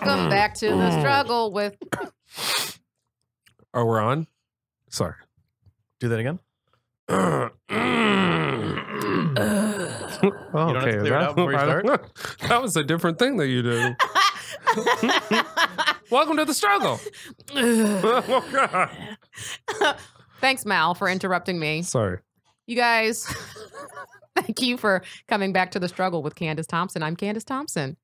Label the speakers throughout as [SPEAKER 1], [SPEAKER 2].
[SPEAKER 1] Welcome back to the struggle with.
[SPEAKER 2] Oh, we're on? Sorry.
[SPEAKER 3] Do that again.
[SPEAKER 2] Okay,
[SPEAKER 3] don't have to clear it out before you start?
[SPEAKER 2] That was a different thing that you did. Welcome to the struggle. Oh, God.
[SPEAKER 1] Thanks, Mal, for interrupting me.
[SPEAKER 2] Sorry.
[SPEAKER 1] You guys, thank you for coming back to the struggle with Candice Thompson. I'm Candice Thompson.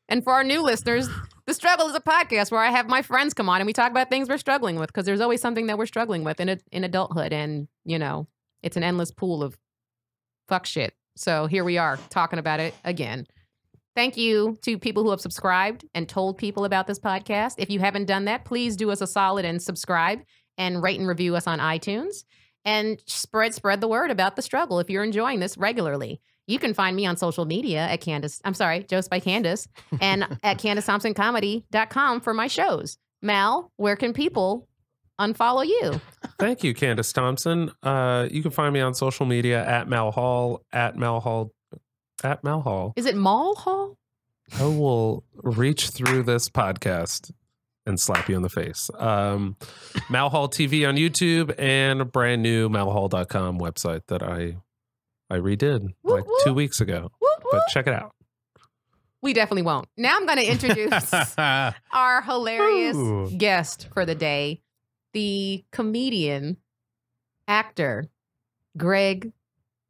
[SPEAKER 1] And for our new listeners, The Struggle is a podcast where I have my friends come on and we talk about things we're struggling with, because there's always something that we're struggling with in adulthood. And, you know, it's an endless pool of fuck shit. So here we are talking about it again. Thank you to people who have subscribed and told people about this podcast. If you haven't done that, please do us a solid and subscribe and rate and review us on iTunes. And spread the word about The Struggle if you're enjoying this regularly. You can find me on social media at Joseph by Candice, and at CandiceThompsonComedy.com for my shows. Mal, where can people unfollow you?
[SPEAKER 2] Thank you, Candice Thompson. You can find me on social media at Mal Hall, at Mal Hall.
[SPEAKER 1] Is it Mall Hall?
[SPEAKER 2] I will reach through this podcast and slap you in the face. Mal Hall TV on YouTube and a brand new malhall.com website that I redid like 2 weeks ago. But check it out.
[SPEAKER 1] We definitely won't. Now I'm going to introduce our hilarious guest for the day, the comedian, actor, Greg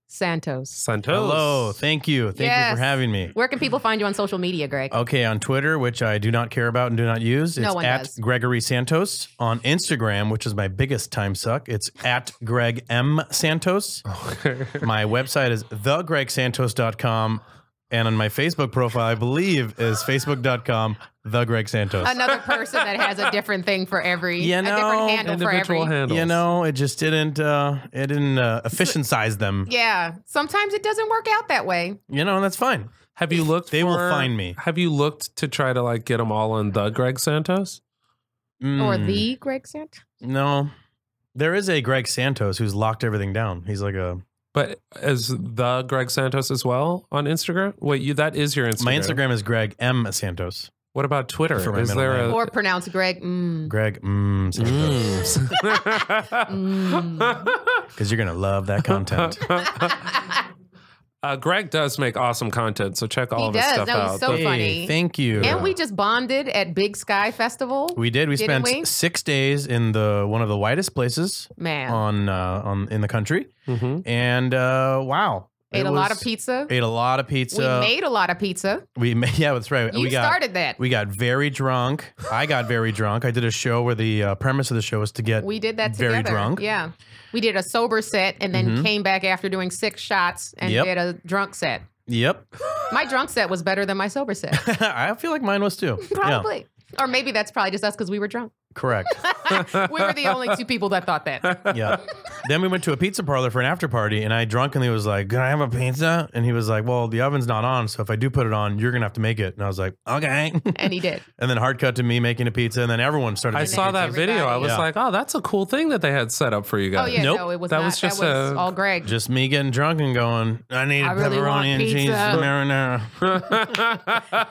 [SPEAKER 1] Santos.
[SPEAKER 3] Hello. Thank you. Thank you for having me.
[SPEAKER 1] Where can people find you on social media, Greg?
[SPEAKER 3] Okay, on Twitter, which I do not care about and do not use. It's at Gregory Santos. On Instagram, which is my biggest time suck, it's at Greg M. Santos. My website is thegregsantos.com. And on my Facebook profile, I believe, is facebook.com, The Greg Santos.
[SPEAKER 1] Another person that has a different thing for every, a different handle for every.
[SPEAKER 2] Handles.
[SPEAKER 3] You know, it just didn't, efficientize them.
[SPEAKER 1] Yeah. Sometimes it doesn't work out that way.
[SPEAKER 3] You know, and that's fine.
[SPEAKER 2] Have you looked
[SPEAKER 3] They will find me.
[SPEAKER 2] Have you looked to try to like get them all on The Greg Santos?
[SPEAKER 1] Or the Greg Santos?
[SPEAKER 3] No. There is a Greg Santos who's locked everything down. He's like a...
[SPEAKER 2] But as The Greg Santos as well on Instagram? Wait, that is your Instagram.
[SPEAKER 3] My Instagram is Greg M. Santos.
[SPEAKER 2] What about Twitter?
[SPEAKER 3] For my
[SPEAKER 2] Is there a...
[SPEAKER 1] Or pronounce Greg
[SPEAKER 3] Greg Santos. Because you're going to love that content.
[SPEAKER 2] Greg does make awesome content, so check all of his stuff out.
[SPEAKER 1] He's so funny.
[SPEAKER 3] Thank you.
[SPEAKER 1] And we just bonded at Big Sky Festival.
[SPEAKER 3] We did. We spent 6 days in one of the whitest places in the country. And wow.
[SPEAKER 1] Ate a lot of pizza.
[SPEAKER 3] We made a lot of pizza. Yeah, that's right.
[SPEAKER 1] You started that.
[SPEAKER 3] We got very drunk. I got very drunk. I did a show where the premise of the show was to get
[SPEAKER 1] We did that
[SPEAKER 3] very
[SPEAKER 1] together.
[SPEAKER 3] drunk.
[SPEAKER 1] Yeah. We did a sober set and then came back after doing 6 shots and did a drunk set.
[SPEAKER 3] Yep.
[SPEAKER 1] My drunk set was better than my sober set.
[SPEAKER 3] I feel like mine was too.
[SPEAKER 1] Probably.
[SPEAKER 3] Yeah.
[SPEAKER 1] Or maybe that's probably just us because we were drunk.
[SPEAKER 3] Correct.
[SPEAKER 1] We were the only 2 people that thought that.
[SPEAKER 3] Yeah. Then we went to a pizza parlor for an after party, and I drunkenly was like, "Can I have a pizza?" And he was like, "Well, the oven's not on, so if I do put it on, you're gonna have to make it." And I was like, "Okay."
[SPEAKER 1] And he did.
[SPEAKER 3] And then hard cut to me making a pizza, and then everyone started.
[SPEAKER 2] I saw that video. I was like, "Oh, that's a cool thing that they had set up for you guys."
[SPEAKER 1] Oh yeah,
[SPEAKER 3] Nope.
[SPEAKER 1] no, it was
[SPEAKER 2] that
[SPEAKER 1] not.
[SPEAKER 2] was just
[SPEAKER 1] that was all Greg.
[SPEAKER 3] Just me getting drunk and going, "I need
[SPEAKER 1] really want
[SPEAKER 3] pepperoni and cheese
[SPEAKER 1] pizza.
[SPEAKER 3] marinara."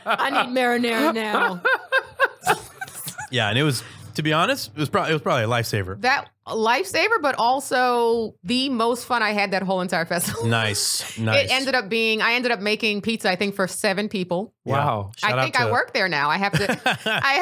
[SPEAKER 1] I need marinara now.
[SPEAKER 3] Yeah, and it was, to be honest, it was probably a lifesaver.
[SPEAKER 1] That lifesaver, but also the most fun I had that whole entire festival.
[SPEAKER 3] Nice.
[SPEAKER 1] It ended up being, I ended up making pizza, I think, for 7 people.
[SPEAKER 2] Wow.
[SPEAKER 3] Yeah.
[SPEAKER 1] I think I work there now. I have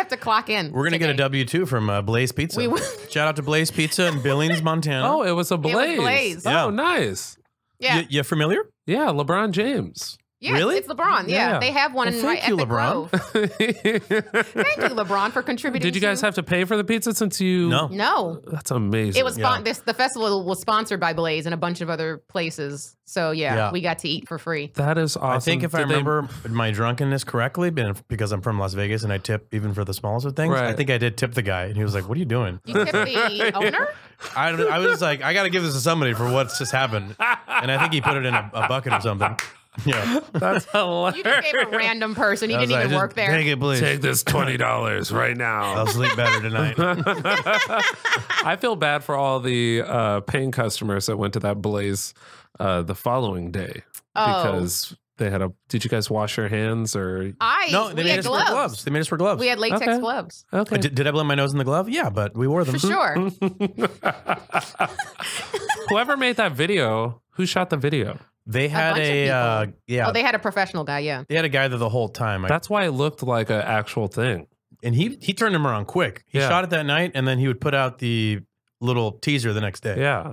[SPEAKER 1] to clock in.
[SPEAKER 3] We're going to get a W-2 from Blaze Pizza. Shout out to Blaze Pizza in Billings, Montana.
[SPEAKER 2] Oh, it was a Blaze.
[SPEAKER 1] It was Blaze.
[SPEAKER 2] Oh, nice.
[SPEAKER 1] Yeah.
[SPEAKER 3] You familiar?
[SPEAKER 2] Yeah, LeBron James.
[SPEAKER 1] Yes,
[SPEAKER 3] really?
[SPEAKER 1] It's LeBron. Yeah. They have one
[SPEAKER 3] thank you, LeBron.
[SPEAKER 1] Thank you, LeBron, for contributing.
[SPEAKER 2] Did you guys have to pay for the pizza since you...
[SPEAKER 1] No.
[SPEAKER 2] That's amazing.
[SPEAKER 1] It was the festival was sponsored by Blaze and a bunch of other places. So we got to eat for free.
[SPEAKER 2] That is awesome.
[SPEAKER 3] I think if I remember my drunkenness correctly, because I'm from Las Vegas and I tip even for the smallest of things,
[SPEAKER 2] Right.
[SPEAKER 3] I think I did tip the guy. And he was like, "What are you doing?"
[SPEAKER 1] You tipped the owner?
[SPEAKER 3] I was like, I got to give this to somebody for what's just happened. And I think he put it in a bucket or something. Yeah.
[SPEAKER 2] That's hilarious.
[SPEAKER 1] You just gave a random person. He didn't even work there.
[SPEAKER 3] Take it, please.
[SPEAKER 2] Take this $20 right now.
[SPEAKER 3] I'll sleep better tonight.
[SPEAKER 2] I feel bad for all the paying customers that went to that Blaze the following day. Because Did you guys wash your hands or?
[SPEAKER 3] No, they made us wear gloves. They made us wear gloves.
[SPEAKER 1] We had latex gloves.
[SPEAKER 2] Okay.
[SPEAKER 3] Did I blow my nose in the glove? Yeah, but we wore them.
[SPEAKER 1] For sure.
[SPEAKER 2] Whoever made that video, who shot the video?
[SPEAKER 3] They had
[SPEAKER 1] Oh, they had a professional guy, yeah.
[SPEAKER 3] They had a guy there the whole time.
[SPEAKER 2] That's why it looked like an actual thing.
[SPEAKER 3] And he turned him around quick. He shot it that night, and then he would put out the little teaser the next day.
[SPEAKER 2] Yeah,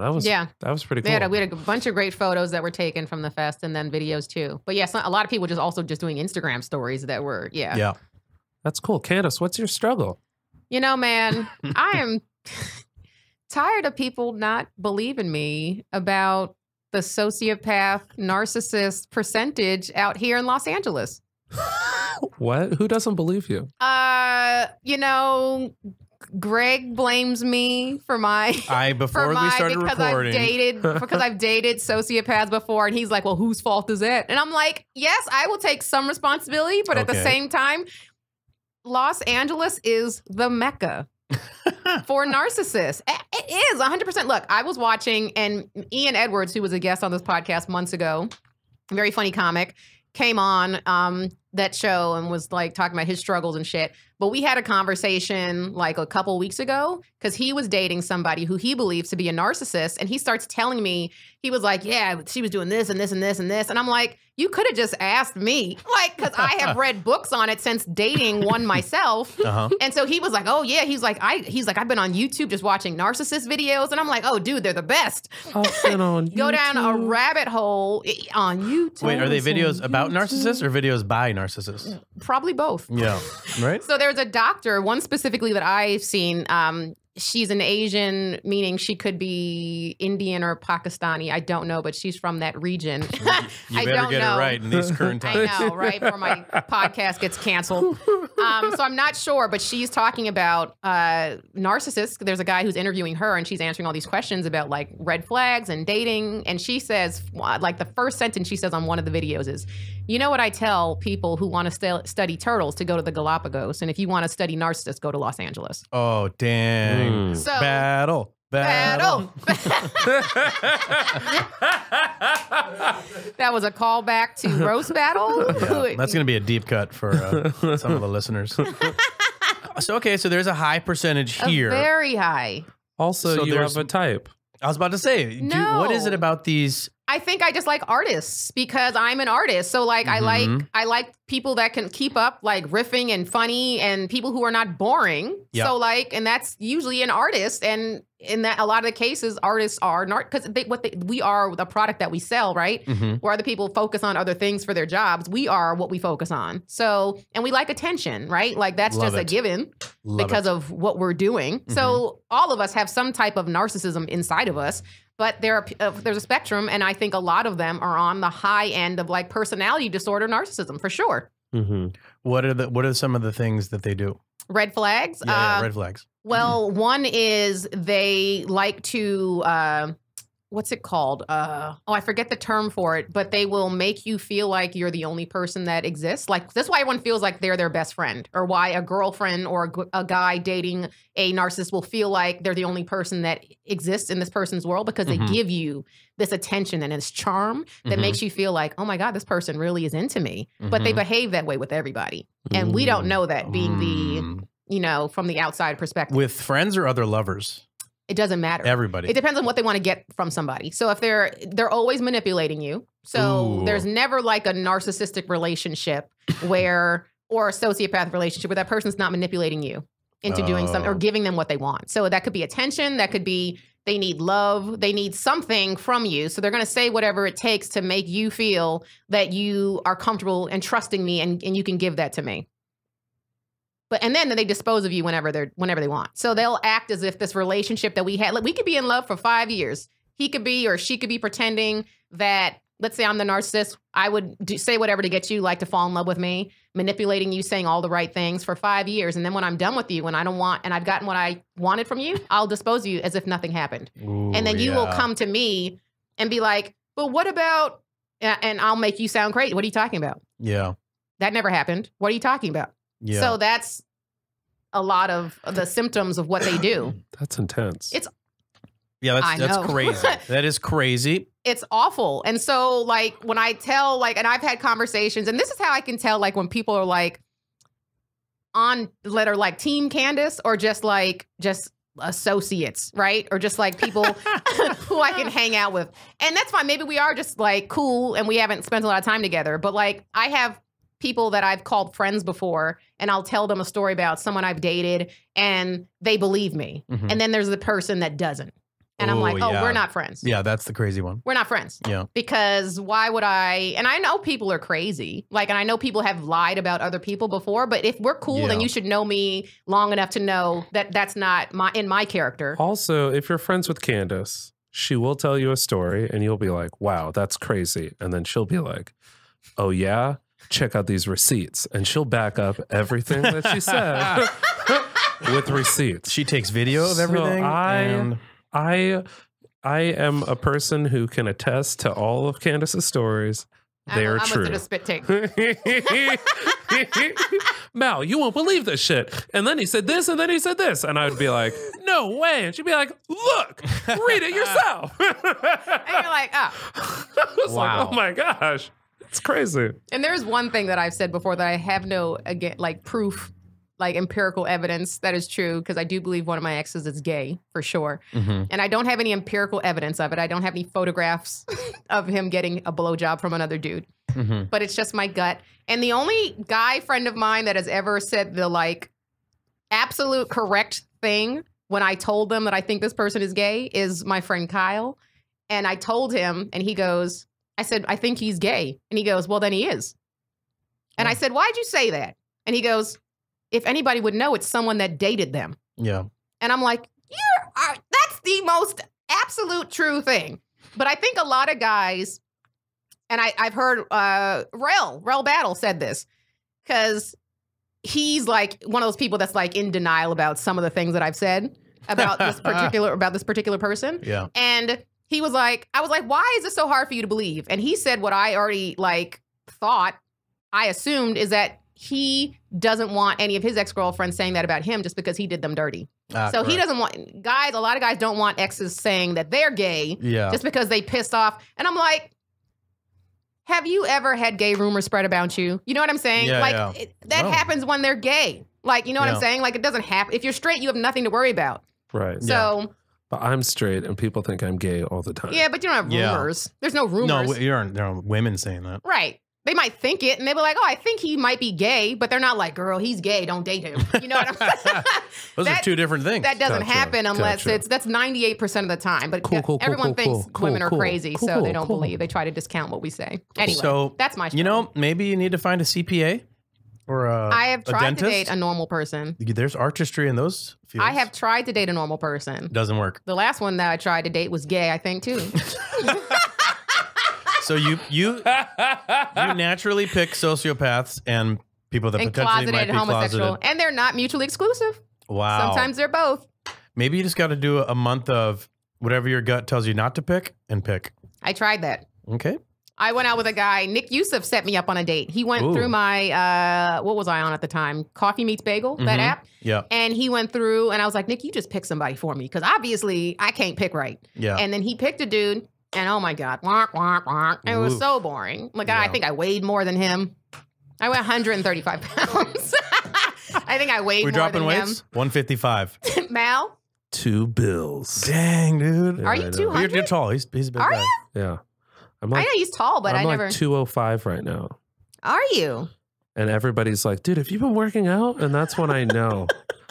[SPEAKER 2] that was pretty cool.
[SPEAKER 1] We had a bunch of great photos that were taken from the fest, and then videos too. But yeah, a lot of people just doing Instagram stories that were
[SPEAKER 3] Yeah.
[SPEAKER 2] That's cool. Candice, what's your struggle?
[SPEAKER 1] You know, man, I am tired of people not believing me about the sociopath narcissist percentage out here in Los Angeles.
[SPEAKER 2] What? Who doesn't believe you?
[SPEAKER 1] You know, Greg blames me for
[SPEAKER 3] before we started recording
[SPEAKER 1] because I've dated sociopaths before, and he's like, well, whose fault is it? And I'm like, yes, I will take some responsibility, but at the same time, Los Angeles is the Mecca for narcissists. It is 100%. Look, I was watching, and Ian Edwards, who was a guest on this podcast months ago, very funny comic, came on that show and was like talking about his struggles and shit. But we had a conversation like a couple weeks ago because he was dating somebody who he believes to be a narcissist. And he starts telling me, he was like, yeah, she was doing this and this and this and this. And I'm like, you could have just asked me, like, because I have read books on it since dating one myself. And so he was like, oh yeah, he's like, I've been on YouTube just watching narcissist videos. And I'm like, oh dude, they're the best. Go down a rabbit hole on YouTube.
[SPEAKER 3] Wait, are they videos about narcissists or videos by narcissists?
[SPEAKER 1] Probably both.
[SPEAKER 3] Yeah, right?
[SPEAKER 1] So there's a doctor, one specifically that I've seen. She's an Asian, meaning she could be Indian or Pakistani. I don't know, but she's from that region.
[SPEAKER 3] You better get it right in these current times.
[SPEAKER 1] I know, right? Before my podcast gets canceled. So I'm not sure, but she's talking about narcissists. There's a guy who's interviewing her, and she's answering all these questions about like red flags and dating. And she says, like the first sentence she says on one of the videos is, you know what I tell people who want to study turtles to go to the Galapagos, and if you want to study narcissists, go to Los Angeles.
[SPEAKER 3] Oh, dang.
[SPEAKER 1] So,
[SPEAKER 3] battle.
[SPEAKER 1] That was a callback to roast battle.
[SPEAKER 3] Yeah, that's going to be a deep cut for some of the listeners. So there's a high percentage here.
[SPEAKER 1] Very high.
[SPEAKER 2] Also, so you have a type.
[SPEAKER 3] I was about to say, what is it about these?
[SPEAKER 1] I think I just like artists because I'm an artist. So like I like people that can keep up like riffing and funny and people who are not boring. Yep. So like, and that's usually an artist. And in that a lot of the cases, artists are not because we are the product that we sell, right? Where other people focus on other things for their jobs, we are what we focus on. So and we like attention, right? Like that's just a given because of what we're doing. So all of us have some type of narcissism inside of us. But there's a spectrum, and I think a lot of them are on the high end of like personality disorder narcissism for sure.
[SPEAKER 3] What are some of the things that they do?
[SPEAKER 1] Red flags.
[SPEAKER 3] Yeah, red flags.
[SPEAKER 1] Well, one is they like to what's it called? I forget the term for it, but they will make you feel like you're the only person that exists. Like that's why everyone feels like they're their best friend, or why a girlfriend or a guy dating a narcissist will feel like they're the only person that exists in this person's world because they give you this attention and this charm that makes you feel like, oh my God, this person really is into me. But they behave that way with everybody. And we don't know that being the, from the outside perspective.
[SPEAKER 3] With friends or other lovers?
[SPEAKER 1] It doesn't matter.
[SPEAKER 3] Everybody.
[SPEAKER 1] It depends on what they want to get from somebody. So if they're always manipulating you. So there's never like a narcissistic relationship or a sociopath relationship where that person's not manipulating you into doing something or giving them what they want. So that could be attention. That could be they need love. They need something from you. So they're going to say whatever it takes to make you feel that you are comfortable and trusting me and you can give that to me. And then they dispose of you whenever they want. So they'll act as if this relationship that we had, like we could be in love for 5 years. He could be, or she could be pretending that, let's say I'm the narcissist. I would say whatever to get you like to fall in love with me, manipulating you, saying all the right things for 5 years. And then when I'm done with you, when I don't want, and I've gotten what I wanted from you, I'll dispose of you as if nothing happened. And then you will come to me and be like, but what about, and I'll make you sound crazy. What are you talking about?
[SPEAKER 3] Yeah.
[SPEAKER 1] That never happened. What are you talking about?
[SPEAKER 3] Yeah.
[SPEAKER 1] So that's a lot of the symptoms of what they do.
[SPEAKER 2] That's intense.
[SPEAKER 3] Yeah, that's crazy. That is crazy.
[SPEAKER 1] It's awful. And so like when I tell like, and I've had conversations, and this is how I can tell like when people are like on letter like Team Candice or just associates, right? Or just like people who I can hang out with. And that's fine. Maybe we are just like cool and we haven't spent a lot of time together. But like I have people that I've called friends before and I'll tell them a story about someone I've dated and they believe me. And then there's the person that doesn't. And I'm like, we're not friends.
[SPEAKER 3] Yeah, that's the crazy one.
[SPEAKER 1] We're not friends.
[SPEAKER 3] Yeah.
[SPEAKER 1] Because why would I? And I know people are crazy. Like, and I know people have lied about other people before. But if we're cool, then you should know me long enough to know that that's not in my character.
[SPEAKER 2] Also, if you're friends with Candice, she will tell you a story and you'll be like, wow, that's crazy. And then she'll be like, oh, yeah, check out these receipts. And she'll back up everything that she said with receipts.
[SPEAKER 3] She takes video of everything.
[SPEAKER 2] I am a person who can attest to all of Candice's stories. They are true.
[SPEAKER 1] I'm a spit take.
[SPEAKER 2] Mal, you won't believe this shit. And then he said this, and then he said this. And I would be like, no way. And she'd be like, look, read it yourself.
[SPEAKER 1] And you're like,
[SPEAKER 2] I was like, oh my gosh. It's crazy.
[SPEAKER 1] And there's one thing that I've said before that I have no, again, like proof, like empirical evidence that is true, because I do believe one of my exes is gay for sure. And I don't have any empirical evidence of it. I don't have any photographs of him getting a blowjob from another dude. But it's just my gut. And the only guy friend of mine that has ever said the like absolute correct thing when I told them that I think this person is gay is my friend Kyle. And I told him and he goes, I said, I think he's gay. And he goes, well, then he is. And I said, why'd you say that? And he goes, if anybody would know, it's someone that dated them. Yeah. And I'm like, that's the most absolute true thing. But I think a lot of guys, and I've heard Rel Battle said this, because he's like one of those people that's like in denial about some of the things that I've said about this particular person. Yeah. And he was like, I was like, why is this so hard for you to believe? And he said what I already like thought, I assumed, is that he doesn't want any of his ex-girlfriends saying that about him just because he did them dirty. So he doesn't want guys. A lot of guys don't want exes saying that they're gay just because they pissed off. And I'm like, have you ever had gay rumors spread about you? You know what I'm saying? Yeah, that happens when they're gay. Like, you know what I'm saying? Like, it doesn't happen. If you're straight, you have nothing to worry about.
[SPEAKER 2] Right.
[SPEAKER 1] So.
[SPEAKER 2] But I'm straight and people think I'm gay all the time.
[SPEAKER 1] Yeah, but you don't have rumors. There's no rumors.
[SPEAKER 3] No, there aren't women saying that.
[SPEAKER 1] Right. They might think it, and they'll be like, oh, I think he might be gay, but they're not like, girl, he's gay, don't date him. You know what I'm saying?
[SPEAKER 3] Those are two different things.
[SPEAKER 1] That doesn't happen unless that's 98% of the time. But everyone thinks women are crazy, so they don't believe. They try to discount what we say. Anyway, so, that's my story.
[SPEAKER 3] You know, maybe you need to find a CPA or
[SPEAKER 1] I have tried to date a normal person.
[SPEAKER 3] There's artistry in those fields.
[SPEAKER 1] I have tried to date a normal person.
[SPEAKER 3] Doesn't work.
[SPEAKER 1] The last one that I tried to date was gay, I think, too.
[SPEAKER 3] So you naturally pick sociopaths and people that potentially might be homosexual,
[SPEAKER 1] and they're not mutually exclusive.
[SPEAKER 3] Wow.
[SPEAKER 1] Sometimes they're both.
[SPEAKER 3] Maybe you just got to do a month of whatever your gut tells you not to pick and pick.
[SPEAKER 1] I tried that.
[SPEAKER 3] Okay.
[SPEAKER 1] I went out with a guy. Nick Youssef set me up on a date. He went through my, what was I on at the time? Coffee Meets Bagel, that app. Yeah. And he went through and I was like, Nick, you just pick somebody for me. Because obviously I can't pick right. Yeah. And then he picked a dude. And oh my God, it was so boring. Like, I think I weighed more than him. I weighed 135 pounds. I think I weighed more than him. We're dropping weights?
[SPEAKER 3] 155.
[SPEAKER 1] Mal?
[SPEAKER 2] 2 bills.
[SPEAKER 3] Dang, dude.
[SPEAKER 1] Are you 200?
[SPEAKER 3] You're tall. He's a big guy.
[SPEAKER 1] Are you?
[SPEAKER 2] Yeah.
[SPEAKER 1] I know he's tall, but
[SPEAKER 2] I'm
[SPEAKER 1] never.
[SPEAKER 2] like 205 right now.
[SPEAKER 1] Are you?
[SPEAKER 2] And everybody's like, dude, have you been working out? And that's when I know.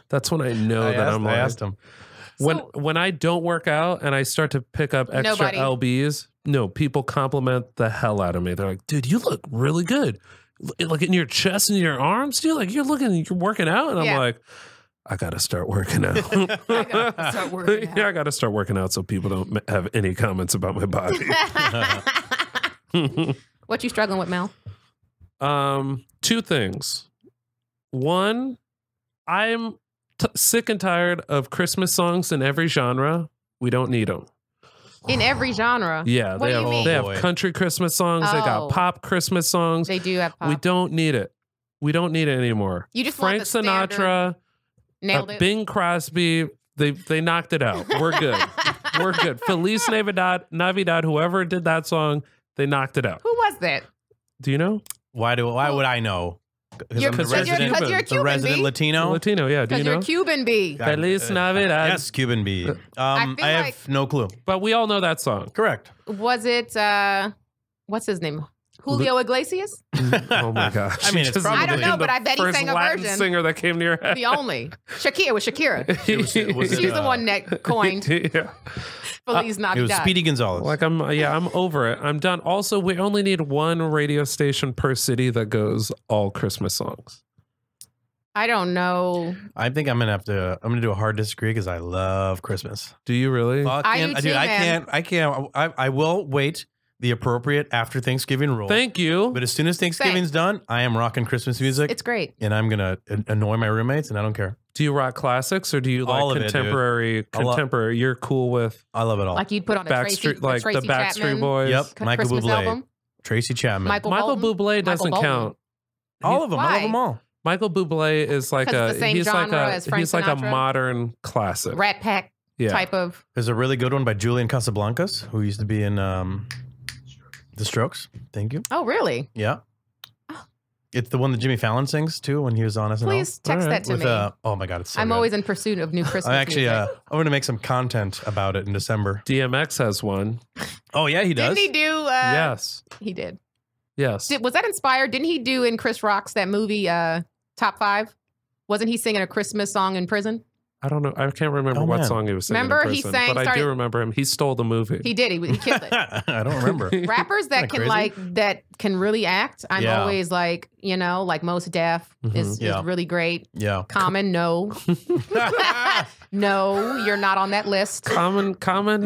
[SPEAKER 2] That's when I know I
[SPEAKER 3] asked him.
[SPEAKER 2] When I don't work out and I start to pick up extra lbs, people compliment the hell out of me. They're like, dude, you look really good. Like in your chest and your arms, dude, like you're working out. And I'm like, I got to start working out.
[SPEAKER 1] I got to start working out.
[SPEAKER 2] Yeah, I got to start working out so people don't have any comments about my body.
[SPEAKER 1] What you struggling with, Mel?
[SPEAKER 2] 2 things. One, I'm sick and tired of Christmas songs in every genre. We don't need them.
[SPEAKER 1] In every genre?
[SPEAKER 2] Yeah.
[SPEAKER 1] What do you mean?
[SPEAKER 2] They have country Christmas songs. They got pop Christmas songs.
[SPEAKER 1] They do have pop.
[SPEAKER 2] We don't need it. We don't need it anymore.
[SPEAKER 1] You just
[SPEAKER 2] Frank
[SPEAKER 1] want the
[SPEAKER 2] Sinatra,
[SPEAKER 1] nailed it.
[SPEAKER 2] Bing Crosby, they knocked it out. We're good. We're good. Feliz Navidad, whoever did that song, they knocked it out.
[SPEAKER 1] Who was that?
[SPEAKER 2] Do you know?
[SPEAKER 3] Why would I know? Because I'm
[SPEAKER 1] you're a Cuban,
[SPEAKER 3] the resident Latino.
[SPEAKER 2] Latino, yeah. Do you know?
[SPEAKER 1] You're Cuban B.
[SPEAKER 2] Feliz Navidad.
[SPEAKER 3] Yes, Cuban B. I have no clue.
[SPEAKER 2] But we all know that song.
[SPEAKER 3] Correct.
[SPEAKER 1] Was it, what's his name? Julio Iglesias?
[SPEAKER 2] Oh my gosh.
[SPEAKER 3] I mean, it's probably
[SPEAKER 1] I don't know, but I bet he sang a
[SPEAKER 2] Latin
[SPEAKER 1] version.
[SPEAKER 2] singer that came to your head.
[SPEAKER 1] The only. Shakira was Shakira.
[SPEAKER 3] Was
[SPEAKER 1] She's the one that coined
[SPEAKER 2] Yeah.
[SPEAKER 1] Feliz Navidad.
[SPEAKER 3] It was Speedy Gonzalez.
[SPEAKER 2] Like I'm over it. I'm done. Also, we only need one radio station per city that goes all Christmas songs.
[SPEAKER 1] I don't know.
[SPEAKER 3] I think I'm gonna do a hard disagree because I love Christmas.
[SPEAKER 2] Do you really?
[SPEAKER 1] I do too, man.
[SPEAKER 3] I can't. I will wait the appropriate after Thanksgiving rule.
[SPEAKER 2] Thank you.
[SPEAKER 3] But as soon as Thanksgiving's done, I am rocking Christmas music.
[SPEAKER 1] It's great.
[SPEAKER 3] And I'm gonna annoy my roommates, and I don't care.
[SPEAKER 2] Do you rock classics or do you
[SPEAKER 3] All
[SPEAKER 2] like
[SPEAKER 3] of it,
[SPEAKER 2] contemporary? Contemporary. You're cool with
[SPEAKER 3] I love it all.
[SPEAKER 1] Like you'd put on a Tracy,
[SPEAKER 2] like the Backstreet
[SPEAKER 1] Chapman
[SPEAKER 2] Boys.
[SPEAKER 3] Yep, Michael
[SPEAKER 1] Christmas
[SPEAKER 3] Bublé,
[SPEAKER 1] album.
[SPEAKER 3] Tracy Chapman,
[SPEAKER 1] Michael
[SPEAKER 2] Bublé doesn't
[SPEAKER 1] Michael
[SPEAKER 2] count.
[SPEAKER 3] all of them. I love
[SPEAKER 1] Why?
[SPEAKER 3] them all.
[SPEAKER 2] Michael Bublé is like
[SPEAKER 1] Because it's the same genre as Frank
[SPEAKER 2] he's like a
[SPEAKER 1] Sinatra.
[SPEAKER 2] modern classic.
[SPEAKER 1] Rat Pack
[SPEAKER 2] Yeah.
[SPEAKER 1] type of.
[SPEAKER 3] There's a really good one by Julian Casablancas, who used to be in The Strokes. Thank you.
[SPEAKER 1] Oh, really?
[SPEAKER 3] Yeah. It's the one that Jimmy Fallon sings too when he was on SNL.
[SPEAKER 1] Please text
[SPEAKER 2] All right.
[SPEAKER 1] that to me.
[SPEAKER 3] Oh my God, it's so
[SPEAKER 1] I'm
[SPEAKER 3] good.
[SPEAKER 1] always in pursuit of new Christmas
[SPEAKER 3] I'm actually
[SPEAKER 1] music.
[SPEAKER 3] I'm going to make some content about it in December.
[SPEAKER 2] DMX has one.
[SPEAKER 3] Oh yeah, he does.
[SPEAKER 1] Didn't he do?
[SPEAKER 2] Yes.
[SPEAKER 1] He did.
[SPEAKER 2] Yes.
[SPEAKER 1] Was that inspired? Didn't he do in Chris Rock's that movie Top 5? Wasn't he singing a Christmas song in prison?
[SPEAKER 2] I don't know. I can't remember
[SPEAKER 3] Oh,
[SPEAKER 2] what
[SPEAKER 3] man.
[SPEAKER 2] song he was singing.
[SPEAKER 1] Remember,
[SPEAKER 2] in
[SPEAKER 1] he
[SPEAKER 2] prison,
[SPEAKER 1] sang-
[SPEAKER 2] but I
[SPEAKER 1] started-
[SPEAKER 2] do remember him. He stole the movie.
[SPEAKER 1] He did. He killed it.
[SPEAKER 3] I don't remember.
[SPEAKER 1] Rappers that
[SPEAKER 3] Isn't that
[SPEAKER 1] can that can really act. I'm
[SPEAKER 3] Yeah.
[SPEAKER 1] always like, like Most Def is
[SPEAKER 3] Yeah.
[SPEAKER 1] really great.
[SPEAKER 3] Yeah.
[SPEAKER 1] Common, no. No, you're not on that list.
[SPEAKER 2] Common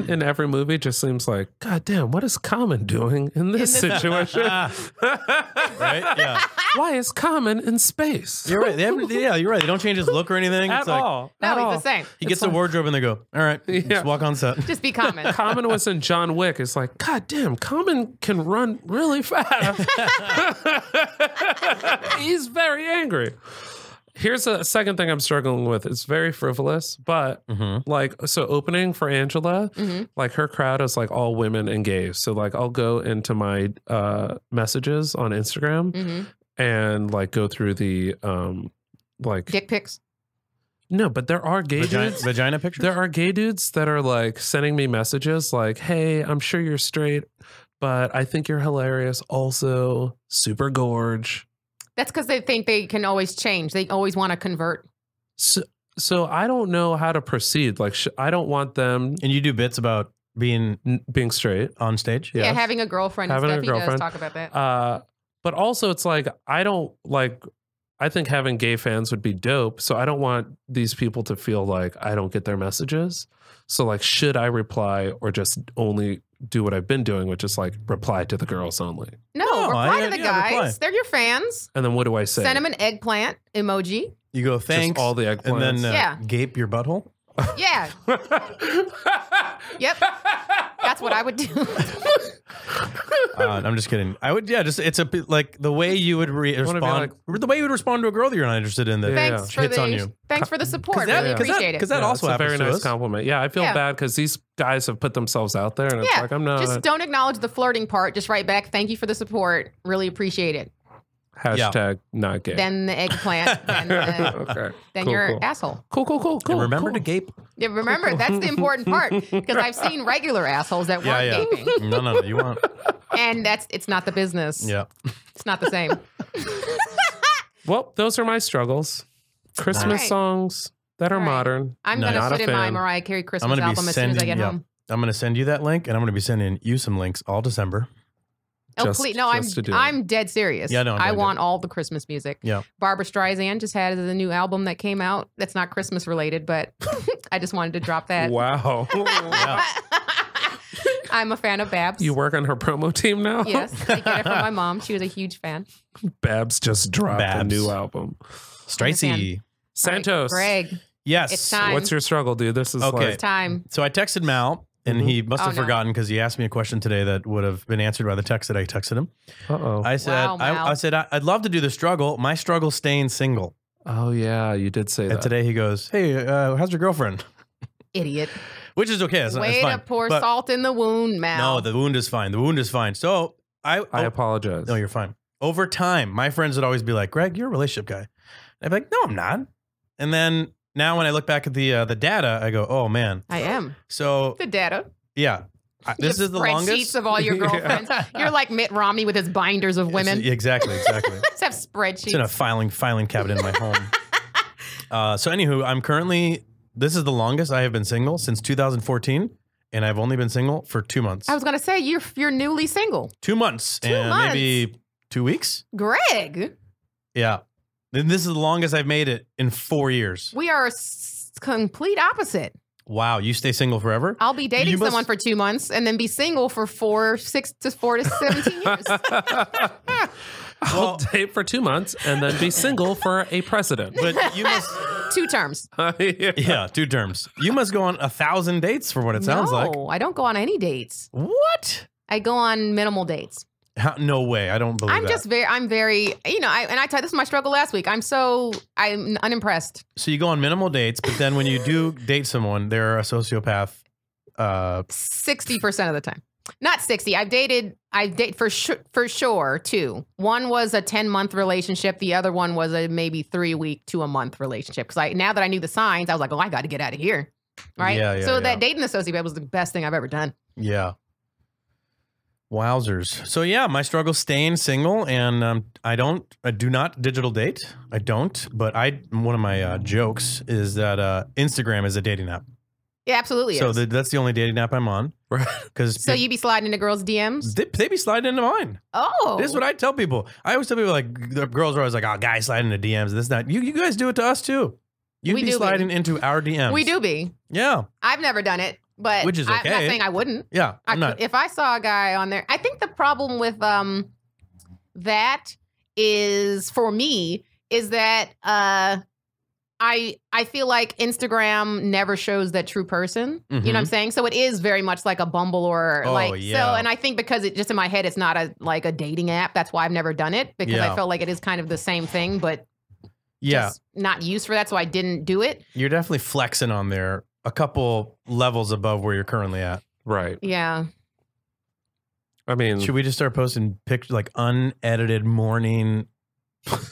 [SPEAKER 2] in every movie just seems like, God damn, what is Common doing in this situation?
[SPEAKER 3] Right? Yeah.
[SPEAKER 2] Why is Common in space?
[SPEAKER 3] You're right. You're right. They don't change his look or anything.
[SPEAKER 2] At
[SPEAKER 3] It's like
[SPEAKER 2] all.
[SPEAKER 1] No,
[SPEAKER 2] At
[SPEAKER 1] he's
[SPEAKER 2] all.
[SPEAKER 1] the same.
[SPEAKER 3] he gets the wardrobe and they go, all right,
[SPEAKER 2] Yeah.
[SPEAKER 3] just walk on set.
[SPEAKER 1] Just be Common.
[SPEAKER 2] Common was in John Wick. It's like, God damn, Common can run really fast. He's very angry. Here's a second thing I'm struggling with. It's very frivolous, but so opening for Angela, like her crowd is like all women and gays. So like I'll go into my messages on Instagram and like go through the like
[SPEAKER 1] Dick pics.
[SPEAKER 2] No, but there are gay dudes.
[SPEAKER 3] Vagina pictures?
[SPEAKER 2] There are gay dudes that are like sending me messages like, hey, I'm sure you're straight, but I think you're hilarious. Also, super gorge.
[SPEAKER 1] That's because they think they can always change. They always want to convert.
[SPEAKER 2] So I don't know how to proceed. Like, I don't want them
[SPEAKER 3] And you do bits about being
[SPEAKER 2] straight.
[SPEAKER 3] on stage?
[SPEAKER 1] Yeah,
[SPEAKER 2] Yes.
[SPEAKER 1] having a girlfriend and
[SPEAKER 2] Having a
[SPEAKER 1] stuff. He does
[SPEAKER 2] girlfriend.
[SPEAKER 1] talk about that.
[SPEAKER 2] But also it's like, I think having gay fans would be dope. So I don't want these people to feel like I don't get their messages. So like, should I reply or just only do what I've been doing, which is like reply to the girls only?
[SPEAKER 1] No,
[SPEAKER 3] No,
[SPEAKER 1] reply to the guys.
[SPEAKER 3] reply.
[SPEAKER 1] They're your fans.
[SPEAKER 2] And then what do I say?
[SPEAKER 1] Send them an eggplant emoji.
[SPEAKER 3] You go, thanks.
[SPEAKER 2] Just all the eggplants.
[SPEAKER 3] And then
[SPEAKER 1] Yeah.
[SPEAKER 3] gape your butthole?
[SPEAKER 1] Yeah. Yep. That's what I would do.
[SPEAKER 3] I'm just kidding. I would, it's a bit like the way you would respond, the way you would respond to a girl that you're not interested in that
[SPEAKER 1] Thanks for
[SPEAKER 3] hits
[SPEAKER 1] the
[SPEAKER 3] on you.
[SPEAKER 1] Thanks for the support. Really appreciate it.
[SPEAKER 3] Because that also
[SPEAKER 2] it's a
[SPEAKER 3] happens
[SPEAKER 2] very
[SPEAKER 3] to
[SPEAKER 2] nice
[SPEAKER 3] us.
[SPEAKER 2] compliment. Yeah, I feel
[SPEAKER 1] Yeah.
[SPEAKER 2] bad because these guys have put themselves out there, and it's like I'm not.
[SPEAKER 1] Just don't acknowledge the flirting part. Just write back, thank you for the support. Really appreciate it.
[SPEAKER 2] Hashtag not gay.
[SPEAKER 1] Then the eggplant. Then,
[SPEAKER 2] Okay.
[SPEAKER 1] then
[SPEAKER 2] Cool,
[SPEAKER 1] you're
[SPEAKER 2] cool.
[SPEAKER 1] asshole.
[SPEAKER 2] Cool.
[SPEAKER 3] And remember
[SPEAKER 2] cool.
[SPEAKER 3] to gape.
[SPEAKER 1] Yeah, remember, that's the important part. Because I've seen regular assholes that weren't gaping.
[SPEAKER 3] No, you want.
[SPEAKER 1] And it's not the business.
[SPEAKER 3] Yeah.
[SPEAKER 1] It's not the same.
[SPEAKER 2] Well, those are my struggles. Christmas
[SPEAKER 1] All right.
[SPEAKER 2] songs that are
[SPEAKER 1] All right.
[SPEAKER 2] modern.
[SPEAKER 1] I'm
[SPEAKER 3] No,
[SPEAKER 1] going to
[SPEAKER 2] not
[SPEAKER 1] put
[SPEAKER 2] a
[SPEAKER 1] in my
[SPEAKER 2] fan.
[SPEAKER 1] Mariah Carey
[SPEAKER 3] I'm
[SPEAKER 1] Christmas
[SPEAKER 3] going to be
[SPEAKER 1] album as soon as I get home.
[SPEAKER 3] I'm going to send you that link, and I'm going to be sending you some links all December.
[SPEAKER 1] Oh,
[SPEAKER 2] Just-
[SPEAKER 1] please. No,
[SPEAKER 2] just to do it.
[SPEAKER 1] I'm dead serious.
[SPEAKER 3] Yeah, no,
[SPEAKER 1] I
[SPEAKER 3] no,
[SPEAKER 1] want all the Christmas music.
[SPEAKER 3] Yeah.
[SPEAKER 1] Barbara Streisand just had a new album that came out. That's not Christmas related, but I just wanted to drop that.
[SPEAKER 2] Wow.
[SPEAKER 3] Yeah.
[SPEAKER 1] I'm a fan of Babs.
[SPEAKER 2] You work on her promo team now?
[SPEAKER 1] Yes, I get it from my mom. She was a huge fan.
[SPEAKER 2] Babs just dropped a
[SPEAKER 3] Babs.
[SPEAKER 2] new album.
[SPEAKER 3] Stracy.
[SPEAKER 2] Santos.
[SPEAKER 1] All right, Greg,
[SPEAKER 3] Yes.
[SPEAKER 1] it's time.
[SPEAKER 2] What's your struggle, dude? This is
[SPEAKER 3] Okay.
[SPEAKER 1] It's time.
[SPEAKER 3] So I texted Mal, and he must have
[SPEAKER 1] Oh, no.
[SPEAKER 3] forgotten because he asked me a question today that would have been answered by the text that I texted him.
[SPEAKER 2] Uh-oh.
[SPEAKER 3] I said,
[SPEAKER 1] Wow, Mal.
[SPEAKER 3] I said, I'd love to do the struggle. My struggle staying single.
[SPEAKER 2] Oh, yeah, you did say
[SPEAKER 3] And
[SPEAKER 2] that.
[SPEAKER 3] today he goes, hey, how's your girlfriend?
[SPEAKER 1] Idiot.
[SPEAKER 3] Which is okay. It's
[SPEAKER 1] Way
[SPEAKER 3] fine.
[SPEAKER 1] to pour salt in the wound, Mal.
[SPEAKER 3] No, the wound is fine. The wound is fine. So I
[SPEAKER 2] apologize.
[SPEAKER 3] No, you're fine. Over time, my friends would always be like, Greg, you're a relationship guy. I'd be like, no, I'm not. And then now when I look back at the data, I go, oh, man.
[SPEAKER 1] I am.
[SPEAKER 3] So
[SPEAKER 1] the data.
[SPEAKER 3] Yeah. This is the longest.
[SPEAKER 1] Spreadsheets of all your girlfriends. You're like Mitt Romney with his binders of women.
[SPEAKER 3] Exactly.
[SPEAKER 1] Just have spreadsheets.
[SPEAKER 3] It's in a filing cabinet in my home. So anywho, this is the longest I have been single since 2014. And I've only been single for 2 months.
[SPEAKER 1] I was going to say, you're newly single.
[SPEAKER 3] 2 months.
[SPEAKER 1] 2 months.
[SPEAKER 3] Maybe 2 weeks.
[SPEAKER 1] Greg.
[SPEAKER 3] Yeah. This is the longest I've made it in 4 years.
[SPEAKER 1] We are complete opposite.
[SPEAKER 3] Wow, you stay single forever?
[SPEAKER 1] I'll be dating someone for 2 months and then be single for 4 to 17 years.
[SPEAKER 2] I'll date for 2 months and then be single for a president.
[SPEAKER 3] But you must
[SPEAKER 1] 2 terms.
[SPEAKER 3] Yeah, 2 terms. You must go on 1,000 dates for what it sounds like.
[SPEAKER 1] No, I don't go on any dates.
[SPEAKER 3] What?
[SPEAKER 1] I go on minimal dates.
[SPEAKER 3] No way. I don't believe that.
[SPEAKER 1] I'm very, you know, I tell you, this is my struggle last week. I'm unimpressed.
[SPEAKER 3] So you go on minimal dates, but then when you do date someone, they're a sociopath.
[SPEAKER 1] 60% of the time. Not 60. I date for sure 2. One was a 10-month relationship. The other one was a maybe 3-week to a month relationship. Because now that I knew the signs, I was like, oh, I got to get out of here. Right?
[SPEAKER 3] Yeah,
[SPEAKER 1] that dating the sociopath was the best thing I've ever done.
[SPEAKER 3] Yeah. Wowzers. So yeah, my struggle's staying single, and I do not digital date. I don't, but one of my jokes is that Instagram is a dating app.
[SPEAKER 1] Yeah, absolutely.
[SPEAKER 3] So that's the only dating app I'm on.
[SPEAKER 2] Right.
[SPEAKER 3] So
[SPEAKER 1] you be sliding into girls' DMs?
[SPEAKER 3] They be sliding into mine.
[SPEAKER 1] Oh.
[SPEAKER 3] This is what I tell people. I always tell people, like, the girls are always like, oh, guys sliding into DMs. This, that. You guys do it to us too. You be sliding into our DMs.
[SPEAKER 1] We do be.
[SPEAKER 3] Yeah.
[SPEAKER 1] I've never done it. But
[SPEAKER 3] which is okay.
[SPEAKER 1] I'm not saying I wouldn't.
[SPEAKER 3] Yeah,
[SPEAKER 1] if I saw a guy on there, I think the problem with that is, for me, is that I feel like Instagram never shows that true person. Mm-hmm. You know what I'm saying? So it is very much like a Bumble or so. And I think because it just in my head, it's not a dating app. That's why I've never done it, because I felt like it is kind of the same thing, but just not used for that. So I didn't do it.
[SPEAKER 3] You're definitely flexing on there. A couple levels above where you're currently at.
[SPEAKER 2] Right.
[SPEAKER 1] Yeah.
[SPEAKER 2] I mean,
[SPEAKER 3] should we just start posting pictures, like unedited morning?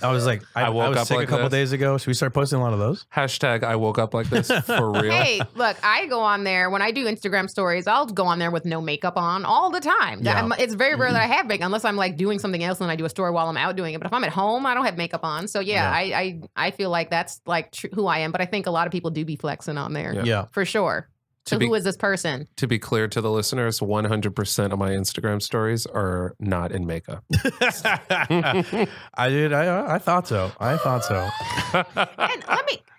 [SPEAKER 3] I was like, I was sick like a couple days ago. Should we start posting a lot of those?
[SPEAKER 2] Hashtag I woke up like this for real.
[SPEAKER 1] Hey, look, I go on there when I do Instagram stories. I'll go on there with no makeup on all the time. Yeah. It's very rare that I have makeup unless I'm like doing something else and I do a story while I'm out doing it. But if I'm at home, I don't have makeup on. So I feel like that's like who I am. But I think a lot of people do be flexing on there.
[SPEAKER 3] Yeah,
[SPEAKER 1] for sure. So who is this person? To
[SPEAKER 2] be clear to the listeners, 100% of my Instagram stories are not in makeup.
[SPEAKER 3] I thought so.
[SPEAKER 1] And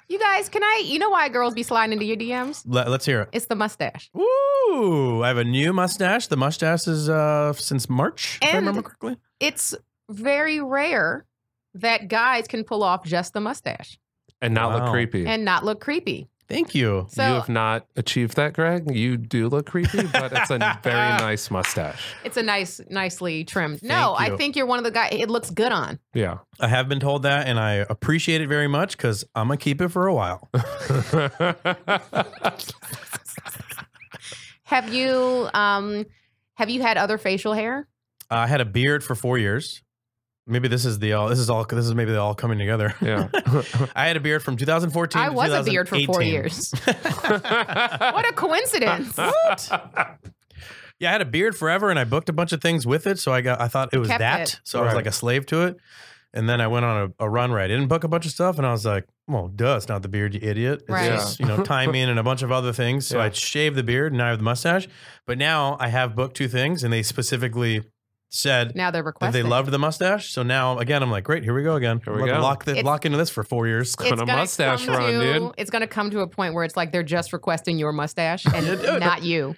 [SPEAKER 1] you guys, you know why girls be sliding into your DMs?
[SPEAKER 3] Let's hear it.
[SPEAKER 1] It's the mustache.
[SPEAKER 3] Ooh, I have a new mustache. The mustache is since March, if I remember correctly.
[SPEAKER 1] It's very rare that guys can pull off just the mustache.
[SPEAKER 2] And not look creepy.
[SPEAKER 3] Thank you.
[SPEAKER 2] So, you have not achieved that, Greg. You do look creepy, but it's a very nice mustache.
[SPEAKER 1] It's a nicely trimmed. I think you're one of the guys it looks good on.
[SPEAKER 2] Yeah.
[SPEAKER 3] I have been told that, and I appreciate it very much because I'm going to keep it for a while.
[SPEAKER 1] Have you had other facial hair?
[SPEAKER 3] I had a beard for 4 years. Maybe this is maybe they all coming together.
[SPEAKER 2] Yeah.
[SPEAKER 3] I had a beard from 2014
[SPEAKER 1] to 2018. I was a beard for 4 years. What a coincidence.
[SPEAKER 3] What? Yeah, I had a beard forever and I booked a bunch of things with it. So I thought it was that. So I was like a slave to it. And then I went on a run where I didn't book a bunch of stuff. And I was like, well, duh, it's not the beard, you idiot. It's just, timing and a bunch of other things. So I shaved the beard and now I have the mustache. But now I have booked 2 things and they specifically said
[SPEAKER 1] now they're requesting.
[SPEAKER 3] That they loved the mustache. So now again, I'm like, great, here we go again.
[SPEAKER 2] Here we go.
[SPEAKER 3] Lock into this for 4 years.
[SPEAKER 2] It's gonna mustache run, dude.
[SPEAKER 1] It's gonna come to a point where it's like they're just requesting your mustache and not you.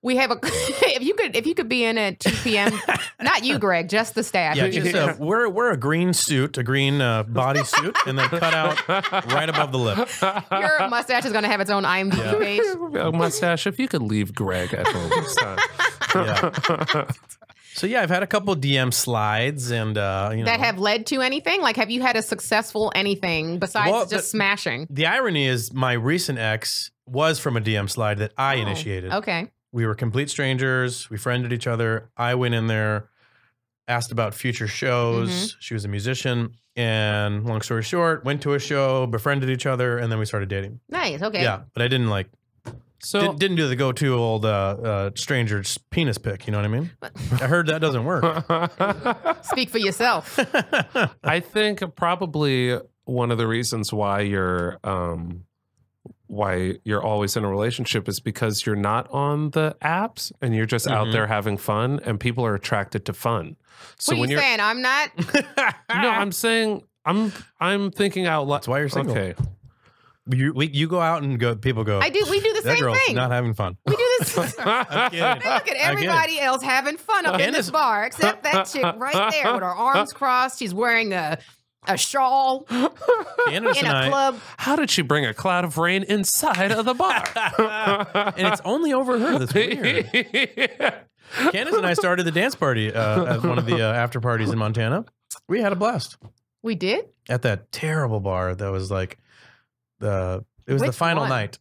[SPEAKER 1] We have a if you could be in at 2 p.m. Not you, Greg, just the staff.
[SPEAKER 3] Yeah, just wear a green suit, a green body suit, and then cut out right above the lip.
[SPEAKER 1] Your mustache is going to have its own IMDb page.
[SPEAKER 2] A mustache. If you could leave Greg at home this time.
[SPEAKER 3] Yeah. So yeah, I've had a couple DM slides and
[SPEAKER 1] that have led to anything. Like, have you had a successful anything besides just smashing?
[SPEAKER 3] The irony is, my recent ex was from a DM slide that I initiated.
[SPEAKER 1] Okay.
[SPEAKER 3] We were complete strangers. We friended each other. I went in there, asked about future shows. She was a musician. And long story short, went to a show, befriended each other, and then we started dating.
[SPEAKER 1] Nice. Okay.
[SPEAKER 3] Yeah, but I didn't like... So didn't do the go-to old stranger's penis pic. You know what I mean? I heard that doesn't work.
[SPEAKER 1] Speak for yourself.
[SPEAKER 2] I think probably one of the reasons why you're always in a relationship is because you're not on the apps and you're just out there having fun, and people are attracted to fun. So
[SPEAKER 1] what are you saying? I'm not.
[SPEAKER 2] No, I'm saying I'm thinking out loud.
[SPEAKER 3] That's why you're single.
[SPEAKER 2] Okay.
[SPEAKER 3] You go out and people go.
[SPEAKER 1] We do the
[SPEAKER 3] that
[SPEAKER 1] same
[SPEAKER 3] girl's
[SPEAKER 1] thing.
[SPEAKER 3] Not having fun.
[SPEAKER 1] We do this.
[SPEAKER 3] I'm kidding.
[SPEAKER 1] They look at everybody else having fun up in this bar, except that chick right there with her arms crossed. She's wearing a shawl
[SPEAKER 3] Candice
[SPEAKER 1] in a club.
[SPEAKER 2] How did she bring a cloud of rain inside of the bar?
[SPEAKER 3] And it's only over her. That's weird. Candice and I started the dance party at one of the after parties in Montana. We had a blast.
[SPEAKER 1] We did?
[SPEAKER 3] At that terrible bar that was like it was the final night.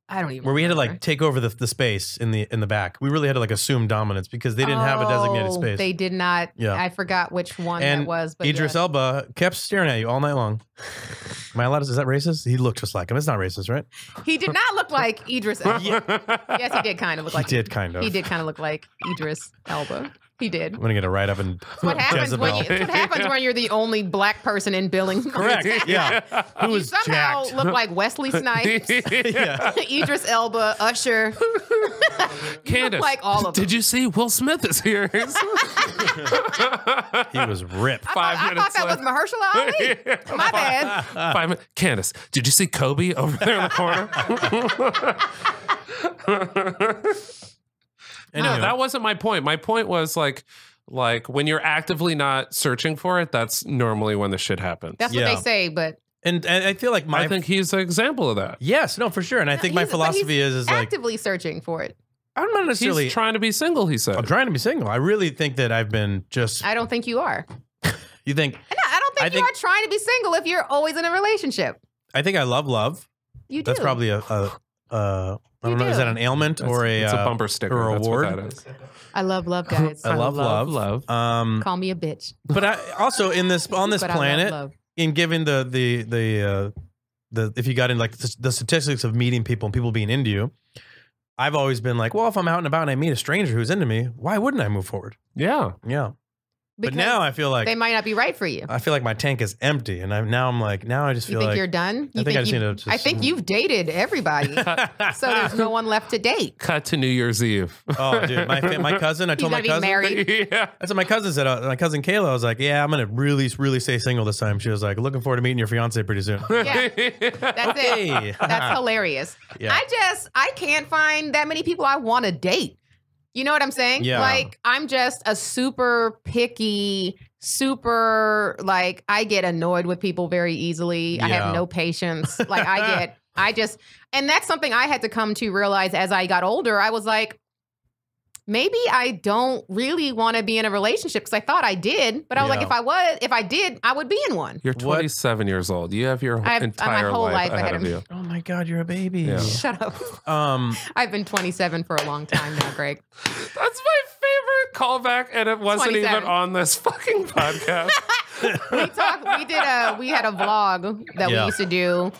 [SPEAKER 1] I don't even
[SPEAKER 3] where we had to
[SPEAKER 1] remember.
[SPEAKER 3] like take over the space in the back. We really had to like assuam dominance because they didn't have a designated space.
[SPEAKER 1] They did not.
[SPEAKER 3] Yeah.
[SPEAKER 1] I forgot which one
[SPEAKER 3] and
[SPEAKER 1] that was. But
[SPEAKER 3] Idris Elba kept staring at you all night long. Am I allowed to? Is that racist? He looked just like him. It's not racist, right?
[SPEAKER 1] He did not look like Idris Elba. Yes, he did kind of look like.
[SPEAKER 3] He did kind of.
[SPEAKER 1] He did kind of look like Idris Elba. He did.
[SPEAKER 3] I'm gonna get a write up and
[SPEAKER 1] What happens when you're the only black person in Billings?
[SPEAKER 3] Correct. Yeah. Who
[SPEAKER 1] You
[SPEAKER 3] is
[SPEAKER 1] somehow
[SPEAKER 3] jacked?
[SPEAKER 1] look like Wesley Snipes,
[SPEAKER 3] Yeah.
[SPEAKER 1] Idris Elba, Usher.
[SPEAKER 2] Candice,
[SPEAKER 1] like all of them.
[SPEAKER 2] did you see Will Smith is here?
[SPEAKER 3] He was ripped.
[SPEAKER 1] I thought that was Mahershala Ali. My bad.
[SPEAKER 2] 5 minutes. Candice, did you see Kobe over there in the corner? No, that wasn't my point. My point was like when you're actively not searching for it, that's normally when the shit happens.
[SPEAKER 1] That's what they say, but
[SPEAKER 3] And I feel like
[SPEAKER 2] I think he's an example of that.
[SPEAKER 3] yes, no, for sure. And I think my philosophy is like
[SPEAKER 1] actively searching for it.
[SPEAKER 3] I'm not necessarily
[SPEAKER 2] He's trying to be single, he said.
[SPEAKER 3] I'm trying to be single. I really think that I've been just.
[SPEAKER 1] I don't think you are.
[SPEAKER 3] You think?
[SPEAKER 1] No, I don't think you are trying to be single if you're always in a relationship.
[SPEAKER 3] I think I love.
[SPEAKER 1] You do.
[SPEAKER 3] That's probably I don't know. Is that an ailment or
[SPEAKER 2] it's a bumper sticker
[SPEAKER 3] or a
[SPEAKER 2] That's
[SPEAKER 3] award?
[SPEAKER 2] what that is.
[SPEAKER 1] I love guys.
[SPEAKER 3] I love love.
[SPEAKER 1] Call me a bitch.
[SPEAKER 3] But I also on this
[SPEAKER 1] But I
[SPEAKER 3] planet,
[SPEAKER 1] love.
[SPEAKER 3] in giving the if you got in like the statistics of meeting people and people being into you, I've always been like, well, if I'm out and about and I meet a stranger who's into me, why wouldn't I move forward?
[SPEAKER 2] Yeah.
[SPEAKER 3] Yeah.
[SPEAKER 1] Because
[SPEAKER 3] but now I feel like
[SPEAKER 1] they might not be right for you.
[SPEAKER 3] I feel like my tank is empty, and now I just feel
[SPEAKER 1] You think
[SPEAKER 3] like
[SPEAKER 1] you're done?
[SPEAKER 3] I think I just need to.
[SPEAKER 1] I think you've dated everybody, so there's no one left to date.
[SPEAKER 2] Cut to New Year's Eve.
[SPEAKER 3] Oh, dude, my cousin. I told my cousin.
[SPEAKER 1] Married.
[SPEAKER 2] Yeah.
[SPEAKER 3] That's what my cousin said. My cousin Kayla. I was like, yeah, I'm gonna really stay single this time. She was like, looking forward to meeting your fiance pretty soon.
[SPEAKER 1] Yeah, that's it. That's hilarious.
[SPEAKER 3] Yeah.
[SPEAKER 1] I can't find that many people I want to date. You know what I'm saying?
[SPEAKER 3] Yeah.
[SPEAKER 1] Like, I'm just a super picky, like, I get annoyed with people very easily. I have no patience. Like, and that's something I had to come to realize as I got older. I was like, maybe I don't really want to be in a relationship because I thought I did. But I was like, if I did, I would be in one.
[SPEAKER 2] You're 27 years old. You have your entire
[SPEAKER 1] my whole
[SPEAKER 2] life ahead of you.
[SPEAKER 3] Oh my God, you're a baby.
[SPEAKER 2] Yeah.
[SPEAKER 1] Shut up. I've been 27 for a long time now, Greg.
[SPEAKER 2] That's my favorite callback, and it wasn't
[SPEAKER 1] 27.
[SPEAKER 2] even on this fucking podcast.
[SPEAKER 1] We had a vlog that we used to do.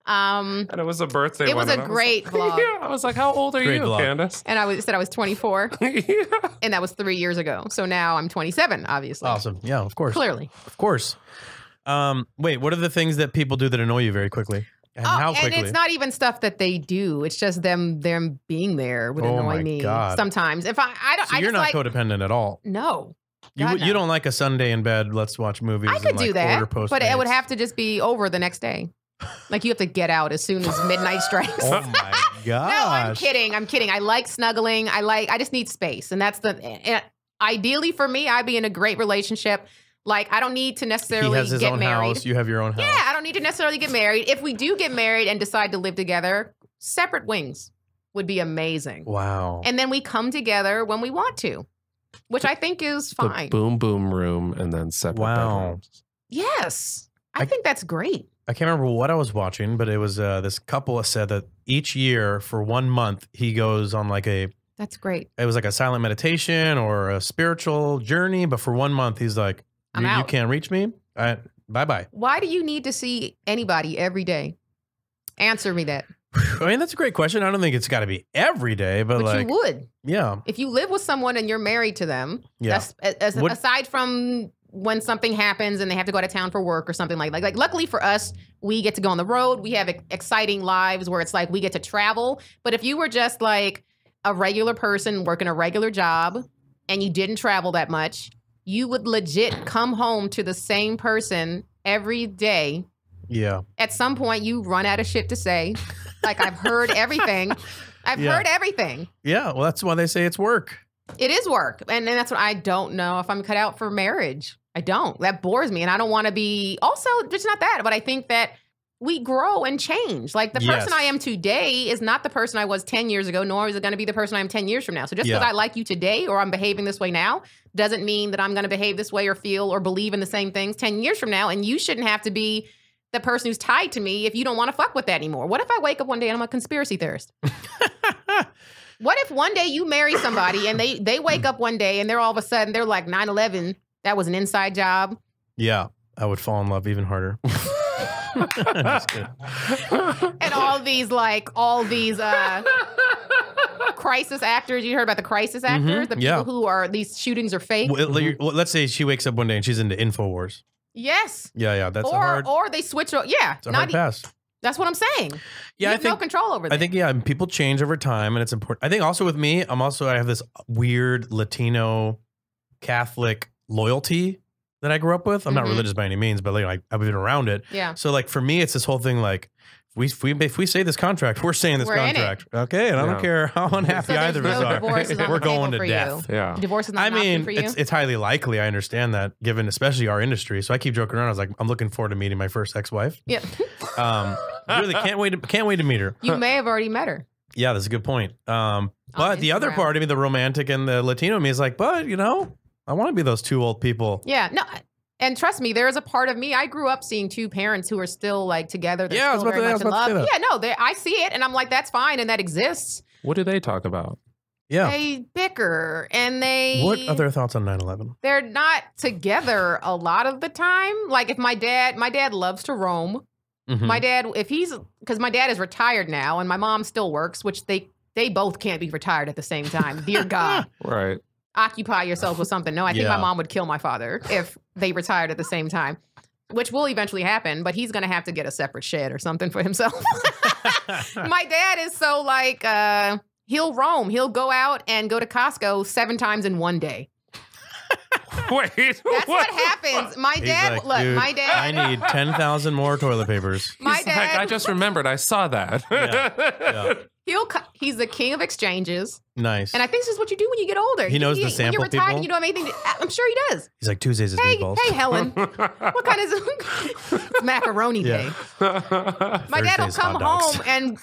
[SPEAKER 2] And it was a birthday.
[SPEAKER 1] It was a great vlog.
[SPEAKER 2] Yeah, I was like, "How old are you,
[SPEAKER 3] vlog.
[SPEAKER 2] Candice?"
[SPEAKER 1] And I said I was 24,
[SPEAKER 2] Yeah.
[SPEAKER 1] and that was 3 years ago. So now I'm 27, obviously.
[SPEAKER 3] Awesome. Yeah, of course.
[SPEAKER 1] Clearly.
[SPEAKER 3] Of course. Wait, what are the things that people do that annoy you very quickly? And how quickly?
[SPEAKER 1] And it's not even stuff that they do. It's just them being there would annoy me sometimes. If I don't,
[SPEAKER 3] so you're not codependent at all.
[SPEAKER 1] No.
[SPEAKER 3] You don't like a Sunday in bed, let's watch movies.
[SPEAKER 1] I could do that, but it would
[SPEAKER 3] Postmates.
[SPEAKER 1] have to just be over the next day. Like you have to get out as soon as midnight strikes.
[SPEAKER 3] Oh my gosh.
[SPEAKER 1] No, I'm kidding. I like snuggling. I just need space. And ideally for me, I'd be in a great relationship. Like I don't need to necessarily
[SPEAKER 3] he has his
[SPEAKER 1] get
[SPEAKER 3] own
[SPEAKER 1] married.
[SPEAKER 3] house. You have your own house.
[SPEAKER 1] Yeah, I don't need to necessarily get married. If we do get married and decide to live together, separate wings would be amazing.
[SPEAKER 3] Wow.
[SPEAKER 1] And then we come together when we want to, which I think is fine.
[SPEAKER 2] The boom room and then separate bedrooms.
[SPEAKER 1] Yes. I think that's great.
[SPEAKER 3] I can't remember what I was watching, but it was this couple said that each year for 1 month, he goes on like
[SPEAKER 1] That's great.
[SPEAKER 3] It was like a silent meditation or a spiritual journey. But for 1 month, he's like, you can't reach me. Bye-bye.
[SPEAKER 1] Why do you need to see anybody every day? Answer me that.
[SPEAKER 3] I mean, that's a great question. I don't think it's got to be every day, but like,
[SPEAKER 1] you would.
[SPEAKER 3] Yeah.
[SPEAKER 1] If you live with someone and you're married to them, aside from when something happens and they have to go out of town for work or something like luckily for us, we get to go on the road. We have exciting lives where it's like we get to travel. But if you were just like a regular person working a regular job and you didn't travel that much, you would legit come home to the same person every day.
[SPEAKER 3] Yeah.
[SPEAKER 1] At some point, you run out of shit to say. Like, I've heard everything. I've heard everything.
[SPEAKER 3] Yeah. Well, that's why they say it's work.
[SPEAKER 1] It is work. And that's what I don't know if I'm cut out for marriage. I don't. That bores me. And I don't want to be. Also, it's not that. But I think that we grow and change. Like, the person I am today is not the person I was 10 years ago, nor is it going to be the person I am 10 years from now. So just because I like you today or I'm behaving this way now doesn't mean that I'm going to behave this way or feel or believe in the same things 10 years from now. And you shouldn't have to be the person who's tied to me if you don't want to fuck with that anymore. What if I wake up one day and I'm a conspiracy theorist? What if one day you marry somebody and they wake up one day and they're all of a sudden, they're like 9/11, that was an inside job?
[SPEAKER 3] Yeah, I would fall in love even harder. Just kidding.
[SPEAKER 1] And all these crisis actors. You heard about the crisis actors? The people who are, these shootings are fake?
[SPEAKER 3] Well, let's say she wakes up one day and she's into InfoWars.
[SPEAKER 1] Yes.
[SPEAKER 3] Yeah, that's
[SPEAKER 1] or they switch. It's
[SPEAKER 3] a hard pass.
[SPEAKER 1] That's what I'm saying.
[SPEAKER 3] Yeah,
[SPEAKER 1] you have no control over that.
[SPEAKER 3] I think people change over time, and it's important. I think also with me, I have this weird Latino Catholic loyalty that I grew up with. I'm not religious by any means, but like I've been around it.
[SPEAKER 1] Yeah.
[SPEAKER 3] So like for me, it's this whole thing like if we say this contract, we're saying this contract. Okay, and I don't care how unhappy either of us are. We're going to death.
[SPEAKER 2] Yeah.
[SPEAKER 1] Divorce is not an option for you?
[SPEAKER 3] It's highly likely. I understand that, given especially our industry. So I keep joking around. I was like, I'm looking forward to meeting my first ex-wife.
[SPEAKER 1] Yep.
[SPEAKER 3] Really can't wait to meet her.
[SPEAKER 1] You may have already met her.
[SPEAKER 3] Yeah, that's a good point. But the other part of me, the romantic and the Latino me, is like, but I want to be those two old people.
[SPEAKER 1] Yeah, no. And trust me, there is a part of me. I grew up seeing two parents who are still like together. They're still very much in love. Yeah, no, I see it, and I'm like, that's fine, and that exists.
[SPEAKER 2] What do they talk about?
[SPEAKER 3] Yeah,
[SPEAKER 1] they bicker, and they.
[SPEAKER 3] What other thoughts on 9/11?
[SPEAKER 1] They're not together a lot of the time. Like if my dad loves to roam. Mm-hmm. My dad, because my dad is retired now, and my mom still works, which they both can't be retired at the same time. Dear God,
[SPEAKER 2] right.
[SPEAKER 1] Occupy yourself with something. No, I think my mom would kill my father if they retired at the same time, which will eventually happen, but he's going to have to get a separate shed or something for himself. My dad is so like, he'll roam. He'll go out and go to Costco 7 times in one day.
[SPEAKER 2] Wait,
[SPEAKER 1] that's what happens. My dad,
[SPEAKER 3] like, my dad. I need 10,000 more toilet papers.
[SPEAKER 1] My dad.
[SPEAKER 2] Like, I just remembered. I saw that.
[SPEAKER 3] Yeah.
[SPEAKER 1] He's the king of exchanges.
[SPEAKER 3] Nice.
[SPEAKER 1] And I think this is what you do when you get older.
[SPEAKER 3] He knows the sample
[SPEAKER 1] when you're retired,
[SPEAKER 3] people.
[SPEAKER 1] You don't have anything. I'm sure he does.
[SPEAKER 3] He's like, Tuesdays is meatballs.
[SPEAKER 1] Hey, Helen. What kind of it's macaroni day? My dad will come home and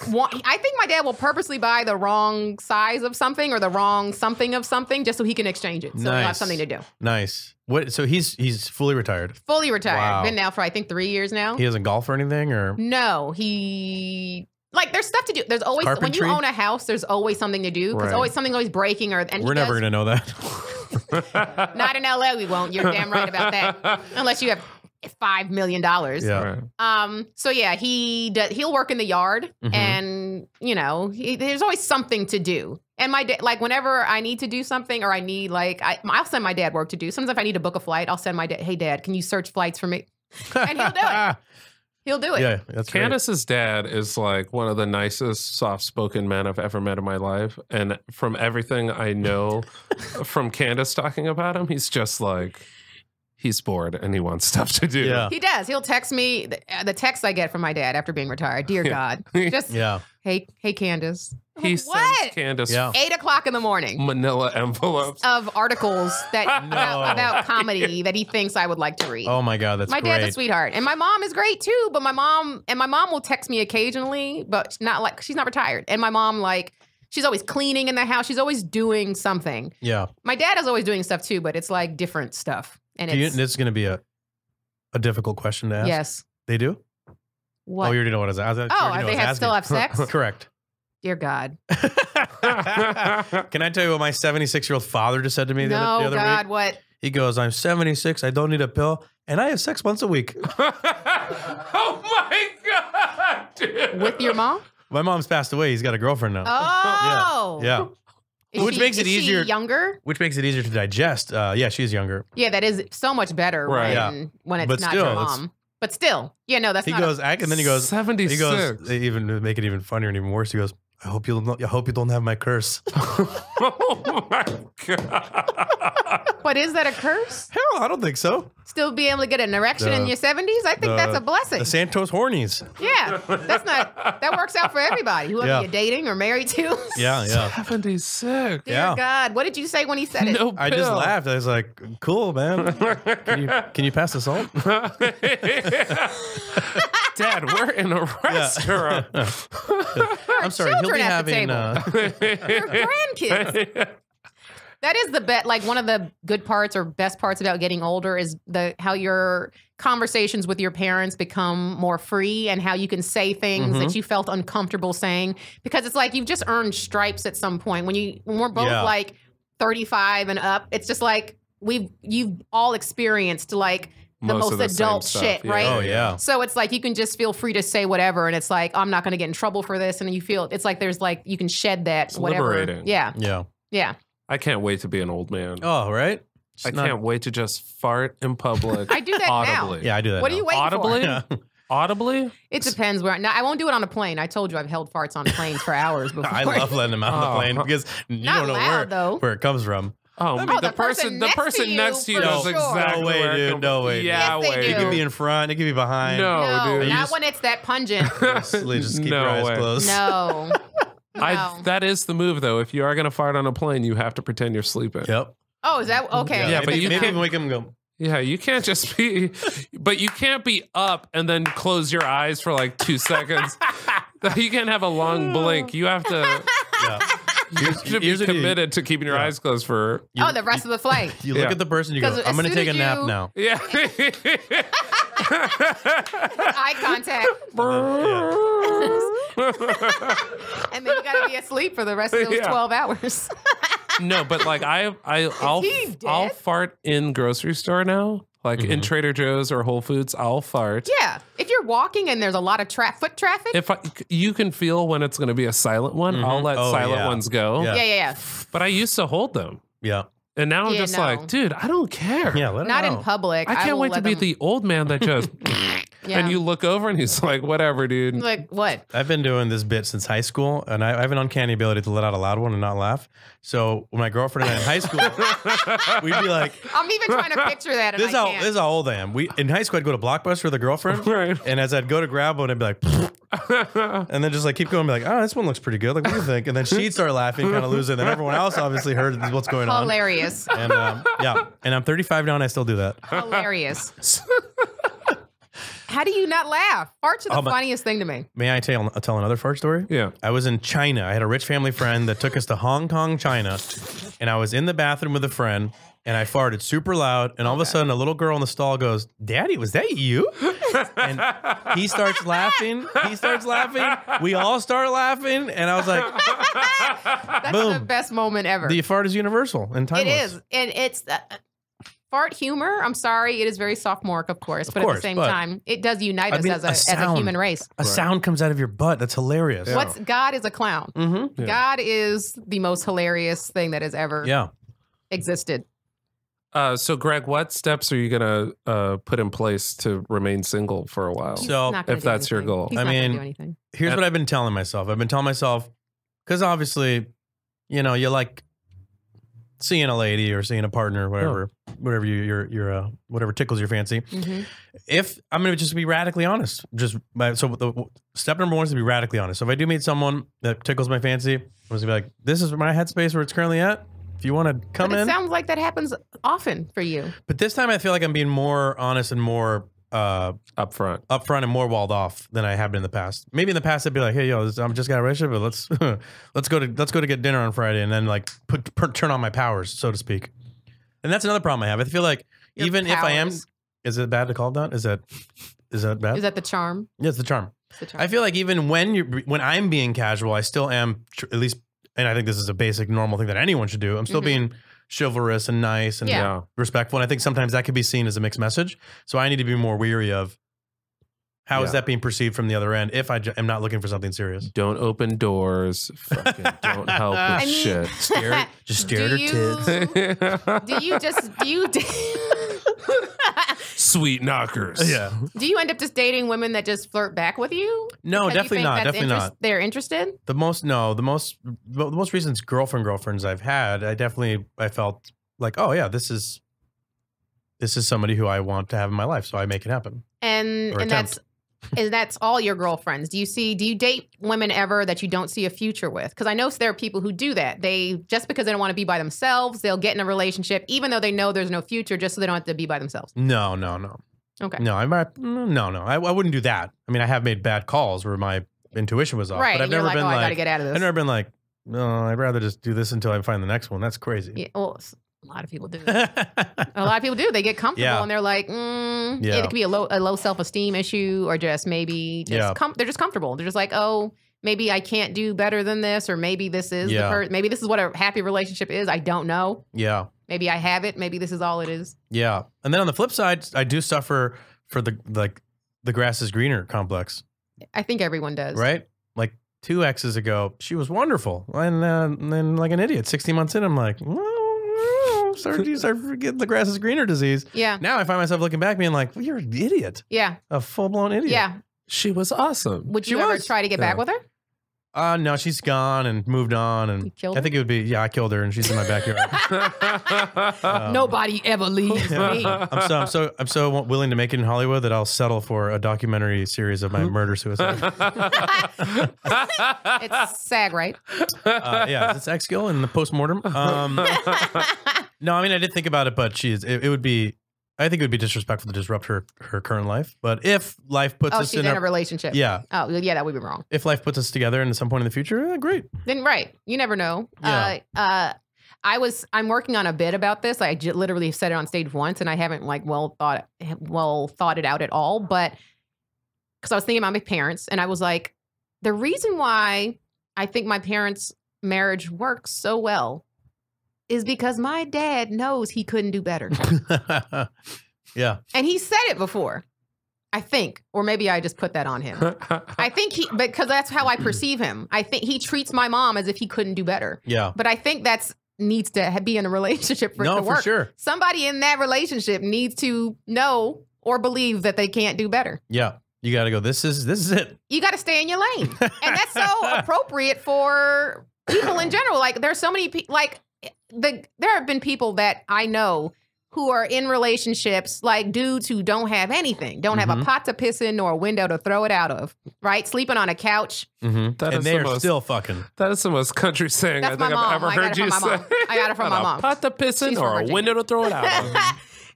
[SPEAKER 1] I think my dad will purposely buy the wrong size of something or the wrong something of something just so he can exchange it. So he'll have something to do.
[SPEAKER 3] Nice. What? So he's fully retired.
[SPEAKER 1] Fully retired.
[SPEAKER 3] Wow.
[SPEAKER 1] Been now for I think 3 years now.
[SPEAKER 3] He doesn't golf or anything, or
[SPEAKER 1] no, he. Like, there's stuff to do. There's always, when you own a house, there's always something to do. Because something's always breaking.
[SPEAKER 3] We're never going to know that.
[SPEAKER 1] Not in LA, we won't. You're damn right about that. Unless you have $5 million.
[SPEAKER 3] Yeah.
[SPEAKER 1] So yeah, he'll work in the yard, and there's always something to do. And my dad, like whenever I need to do something, or I need I'll send my dad work to do. Sometimes if I need to book a flight, I'll send my dad, hey dad, can you search flights for me? And he'll do it. He'll do it.
[SPEAKER 3] Yeah, that's
[SPEAKER 2] Candice's dad is like one of the nicest, soft-spoken men I've ever met in my life. And from everything I know from Candice talking about him, he's just like, he's bored and he wants stuff to do.
[SPEAKER 3] Yeah.
[SPEAKER 1] He does. He'll text me. The text I get from my dad after being retired, dear God. Just, hey Candice.
[SPEAKER 2] He sends Candice
[SPEAKER 1] 8 o'clock in the morning.
[SPEAKER 2] Manila envelopes
[SPEAKER 1] of articles that about comedy that he thinks I would like to read.
[SPEAKER 3] Oh my God, that's
[SPEAKER 1] my dad's a sweetheart, and my mom is great too. But my mom will text me occasionally, but not like she's not retired. And my mom she's always cleaning in the house. She's always doing something.
[SPEAKER 3] Yeah.
[SPEAKER 1] My dad is always doing stuff too, but it's like different stuff. And
[SPEAKER 3] this is going to be a difficult question to ask.
[SPEAKER 1] Yes.
[SPEAKER 3] They do?
[SPEAKER 1] What?
[SPEAKER 3] Oh, you already know what it is.
[SPEAKER 1] They still have sex?
[SPEAKER 3] Correct.
[SPEAKER 1] Dear God.
[SPEAKER 3] Can I tell you what my 76-year-old father just said to me the other week?
[SPEAKER 1] What?
[SPEAKER 3] He goes, I'm 76. I don't need a pill. And I have sex once a week.
[SPEAKER 2] Oh, my God, dude.
[SPEAKER 1] With your mom?
[SPEAKER 3] My mom's passed away. He's got a girlfriend now.
[SPEAKER 1] Oh.
[SPEAKER 3] Yeah. Which makes it easier.
[SPEAKER 1] She younger?
[SPEAKER 3] Which makes it easier to digest. Yeah, she's younger.
[SPEAKER 1] Yeah, that is so much better when it's not your mom. But still, that's not.
[SPEAKER 3] And then he goes,
[SPEAKER 2] 76.
[SPEAKER 3] He goes, even to make it even funnier and even worse. He goes, I hope you don't have my curse.
[SPEAKER 2] Oh my God.
[SPEAKER 1] What, is that a curse?
[SPEAKER 3] Hell, I don't think so.
[SPEAKER 1] Still be able to get an erection in your 70s? I think that's a blessing.
[SPEAKER 3] The Santos hornies.
[SPEAKER 1] Yeah, that works out for everybody. Whoever you're dating or married to.
[SPEAKER 3] Yeah.
[SPEAKER 2] 76.
[SPEAKER 1] Dear God, what did you say when he said it?
[SPEAKER 2] No
[SPEAKER 3] I just laughed. I was like, cool, man. Can you pass the salt?
[SPEAKER 2] Dad, we're in a restaurant.
[SPEAKER 3] I'm sorry, he'll be having
[SPEAKER 1] your grandkids. That is the bet. Like, one of the good parts or best parts about getting older is how your conversations with your parents become more free, and how you can say things that you felt uncomfortable saying, because it's like you've just earned stripes at some point. When we're both like 35 and up, it's just like you've all experienced like the most adult shit, right?
[SPEAKER 3] Oh, yeah.
[SPEAKER 1] So it's like you can just feel free to say whatever, and it's like, I'm not going to get in trouble for this, and you feel it's like there's like you can shed that whatever.
[SPEAKER 2] Liberating.
[SPEAKER 1] Yeah.
[SPEAKER 2] I can't wait to be an old man.
[SPEAKER 3] Oh, right?
[SPEAKER 2] I can't wait to just fart in public.
[SPEAKER 1] I do that
[SPEAKER 2] audibly.
[SPEAKER 1] now.
[SPEAKER 3] Yeah, I do that
[SPEAKER 1] What are you waiting
[SPEAKER 2] audibly?
[SPEAKER 1] for?
[SPEAKER 3] Yeah.
[SPEAKER 2] Audibly?
[SPEAKER 1] It depends where. Now, I won't do it on a plane. I told you I've held farts on planes for hours before.
[SPEAKER 3] I love letting them out on the plane because you
[SPEAKER 1] Not
[SPEAKER 3] don't know
[SPEAKER 1] loud,
[SPEAKER 3] where it comes from.
[SPEAKER 2] Oh, the person next to you knows exactly
[SPEAKER 3] no way,
[SPEAKER 2] where
[SPEAKER 3] dude. No way.
[SPEAKER 2] Yeah,
[SPEAKER 1] Yes, they
[SPEAKER 2] wait.
[SPEAKER 1] do.
[SPEAKER 3] It could be in front. It could be behind.
[SPEAKER 2] No, dude.
[SPEAKER 1] Not when it's that pungent.
[SPEAKER 3] Just keep your eyes closed.
[SPEAKER 1] No.
[SPEAKER 2] That is the move, though. If you are going to fart on a plane, you have to pretend you're sleeping.
[SPEAKER 3] Yep.
[SPEAKER 1] Oh, is that okay?
[SPEAKER 2] Yeah, but you
[SPEAKER 3] maybe
[SPEAKER 2] can't
[SPEAKER 3] even wake him and go.
[SPEAKER 2] Yeah, you can't just be, but you can't be up and then close your eyes for like 2 seconds. You can't have a long blink. You have to. Yeah. You should be committed to keeping your eyes closed for.
[SPEAKER 1] The rest of the flight.
[SPEAKER 3] You look at the person. You go, I'm going to take a nap now.
[SPEAKER 2] Yeah.
[SPEAKER 1] Eye contact. And then you got to be asleep for the rest of those 12 hours.
[SPEAKER 2] No, but like I'll fart in grocery store now. Like in Trader Joe's or Whole Foods, I'll fart.
[SPEAKER 1] Yeah. If you're walking and there's a lot of foot traffic.
[SPEAKER 2] If you can feel when it's going to be a silent one, I'll let silent ones go.
[SPEAKER 1] Yeah.
[SPEAKER 2] But I used to hold them.
[SPEAKER 3] Yeah.
[SPEAKER 2] And now I'm just like, dude, I don't care.
[SPEAKER 3] Yeah, let
[SPEAKER 1] Not
[SPEAKER 3] it out.
[SPEAKER 1] in public.
[SPEAKER 2] I can't wait to be the old man that just... And you look over and he's like, whatever, dude.
[SPEAKER 1] Like, what?
[SPEAKER 3] I've been doing this bit since high school, and I have an uncanny ability to let out a loud one and not laugh. So when my girlfriend and I in high school, we'd be like...
[SPEAKER 1] I'm even trying to picture that, and
[SPEAKER 3] this is how old I am. In high school, I'd go to Blockbuster with a girlfriend,
[SPEAKER 2] right.
[SPEAKER 3] And as I'd go to grab one, I'd be like... and then just like keep going and be like, oh, this one looks pretty good. Like, what do you think? And then she'd start laughing, kind of lose it. And then everyone else obviously heard what's going on.
[SPEAKER 1] Hilarious.
[SPEAKER 3] And and I'm 35 now and I still do that.
[SPEAKER 1] Hilarious. How do you not laugh? Farts are the funniest thing to me.
[SPEAKER 3] May I tell another fart story?
[SPEAKER 2] Yeah.
[SPEAKER 3] I was in China. I had a rich family friend that took us to Hong Kong, China. And I was in the bathroom with a friend. And I farted super loud. And all of a sudden, a little girl in the stall goes, Daddy, was that you? And he starts laughing. We all start laughing. And I was like,
[SPEAKER 1] That's
[SPEAKER 3] boom.
[SPEAKER 1] the best moment ever.
[SPEAKER 3] The fart is universal and timeless.
[SPEAKER 1] It is. And it's fart humor. I'm sorry. It is very sophomoric, of course. But at the same time, it does unite us as a human race.
[SPEAKER 3] A sound comes out of your butt. That's hilarious.
[SPEAKER 1] Yeah. God is a clown.
[SPEAKER 3] Mm-hmm.
[SPEAKER 2] Yeah.
[SPEAKER 1] God is the most hilarious thing that has ever existed.
[SPEAKER 2] So, Greg, what steps are you going to put in place to remain single for a while?
[SPEAKER 3] So,
[SPEAKER 2] if that's your goal.
[SPEAKER 1] He's not going to do anything.
[SPEAKER 3] Here's what I've been telling myself. Because obviously, you like seeing a lady or seeing a partner, whatever whatever tickles your fancy.
[SPEAKER 1] Mm-hmm.
[SPEAKER 3] If I'm going to just be radically honest, step number one is to be radically honest. So if I do meet someone that tickles my fancy, I'm just gonna be like, this is my headspace where it's currently at. If you want to come in.
[SPEAKER 1] It sounds like that happens often for you.
[SPEAKER 3] But this time I feel like I'm being more honest and more
[SPEAKER 2] upfront
[SPEAKER 3] and more walled off than I have been in the past. Maybe in the past I'd be like, hey, yo, I'm just got a relationship, but let's go to get dinner on Friday, and then like turn on my powers, so to speak. And that's another problem I have. I feel like if I am, is it bad to call it that? Is that Is that bad?
[SPEAKER 1] Is that the charm?
[SPEAKER 3] Yeah, it's the charm. I feel like even when I'm being casual, I still am at least, and I think this is a basic normal thing that anyone should do. I'm still being chivalrous and nice and respectful. And I think sometimes that could be seen as a mixed message. So I need to be more weary of how is that being perceived from the other end if I am not looking for something serious.
[SPEAKER 2] Don't open doors. Fucking don't help with shit.
[SPEAKER 3] Just stare at her tits.
[SPEAKER 1] Do you
[SPEAKER 2] Sweet knockers.
[SPEAKER 3] Yeah.
[SPEAKER 1] Do you end up just dating women that just flirt back with you?
[SPEAKER 3] No, definitely not. Definitely not.
[SPEAKER 1] They're interested?
[SPEAKER 3] The most recent girlfriends I've had, I felt like, oh yeah, this is somebody who I want to have in my life, so I make it happen. And
[SPEAKER 1] that's all your girlfriends. Do you date women ever that you don't see a future with? Because I know there are people who do that. Just because they don't want to be by themselves, they'll get in a relationship, even though they know there's no future, just so they don't have to be by themselves.
[SPEAKER 3] No.
[SPEAKER 1] Okay.
[SPEAKER 3] No, I wouldn't do that. I mean, I have made bad calls where my intuition was off.
[SPEAKER 1] Right.
[SPEAKER 3] But I've never been like,
[SPEAKER 1] I gotta get out of this.
[SPEAKER 3] I've never been like, no, I'd rather just do this until I find the next one. That's crazy.
[SPEAKER 1] Yeah, well, a lot of people do. A lot of people do. They get comfortable and they're like, it could be a low self-esteem issue, or just maybe they're just comfortable. They're just like, oh, maybe I can't do better than this, or maybe this is maybe this is what a happy relationship is. I don't know.
[SPEAKER 3] Yeah.
[SPEAKER 1] Maybe I have it. Maybe this is all it is.
[SPEAKER 3] Yeah. And then on the flip side, I do suffer for the grass is greener complex.
[SPEAKER 1] I think everyone does.
[SPEAKER 3] Right? Like 2 exes ago, she was wonderful. And then like an idiot, 16 months in, I'm like, start getting the grass is greener disease.
[SPEAKER 1] Yeah.
[SPEAKER 3] Now I find myself looking back being like, well, you're an idiot.
[SPEAKER 1] Yeah.
[SPEAKER 3] A full-blown idiot.
[SPEAKER 1] Yeah.
[SPEAKER 2] She was awesome.
[SPEAKER 1] Would you ever try to get back with her?
[SPEAKER 3] No, she's gone and moved on, and I think it would be I killed her, and she's in my backyard.
[SPEAKER 1] Nobody ever leaves me.
[SPEAKER 3] I'm so willing to make it in Hollywood that I'll settle for a documentary series of my murder suicide.
[SPEAKER 1] It's SAG, right?
[SPEAKER 3] Yeah, it's X-Gill in the postmortem. No, I mean I did think about it, but it would be. I think it would be disrespectful to disrupt her current life. But if life puts us
[SPEAKER 1] she's in a relationship.
[SPEAKER 3] Yeah.
[SPEAKER 1] Oh, yeah, that would be wrong.
[SPEAKER 3] If life puts us together at some point in the future, great.
[SPEAKER 1] Then right. You never know.
[SPEAKER 3] Yeah.
[SPEAKER 1] I'm working on a bit about this. I literally said it on stage once, and I haven't thought it out at all. But because I was thinking about my parents, and I was like, the reason why I think my parents' marriage works so well is because my dad knows he couldn't do better.
[SPEAKER 3] Yeah.
[SPEAKER 1] And he said it before, I think, or maybe I just put that on him. I think because that's how I perceive him. I think he treats my mom as if he couldn't do better.
[SPEAKER 3] Yeah.
[SPEAKER 1] But I think needs to be in a relationship for it to work.
[SPEAKER 3] For sure.
[SPEAKER 1] Somebody in that relationship needs to know or believe that they can't do better.
[SPEAKER 3] Yeah. You got to go, this is it.
[SPEAKER 1] You got to stay in your lane. And that's so appropriate for people in general. Like there's so many people, there have been people that I know who are in relationships, like dudes who don't have anything, don't have a pot to piss in nor a window to throw it out of, right? Sleeping on a couch.
[SPEAKER 3] And they're still fucking.
[SPEAKER 2] That is the most country saying I think I've ever heard you say.
[SPEAKER 1] I got it from my mom.
[SPEAKER 2] A pot to piss in or a window to throw it out of.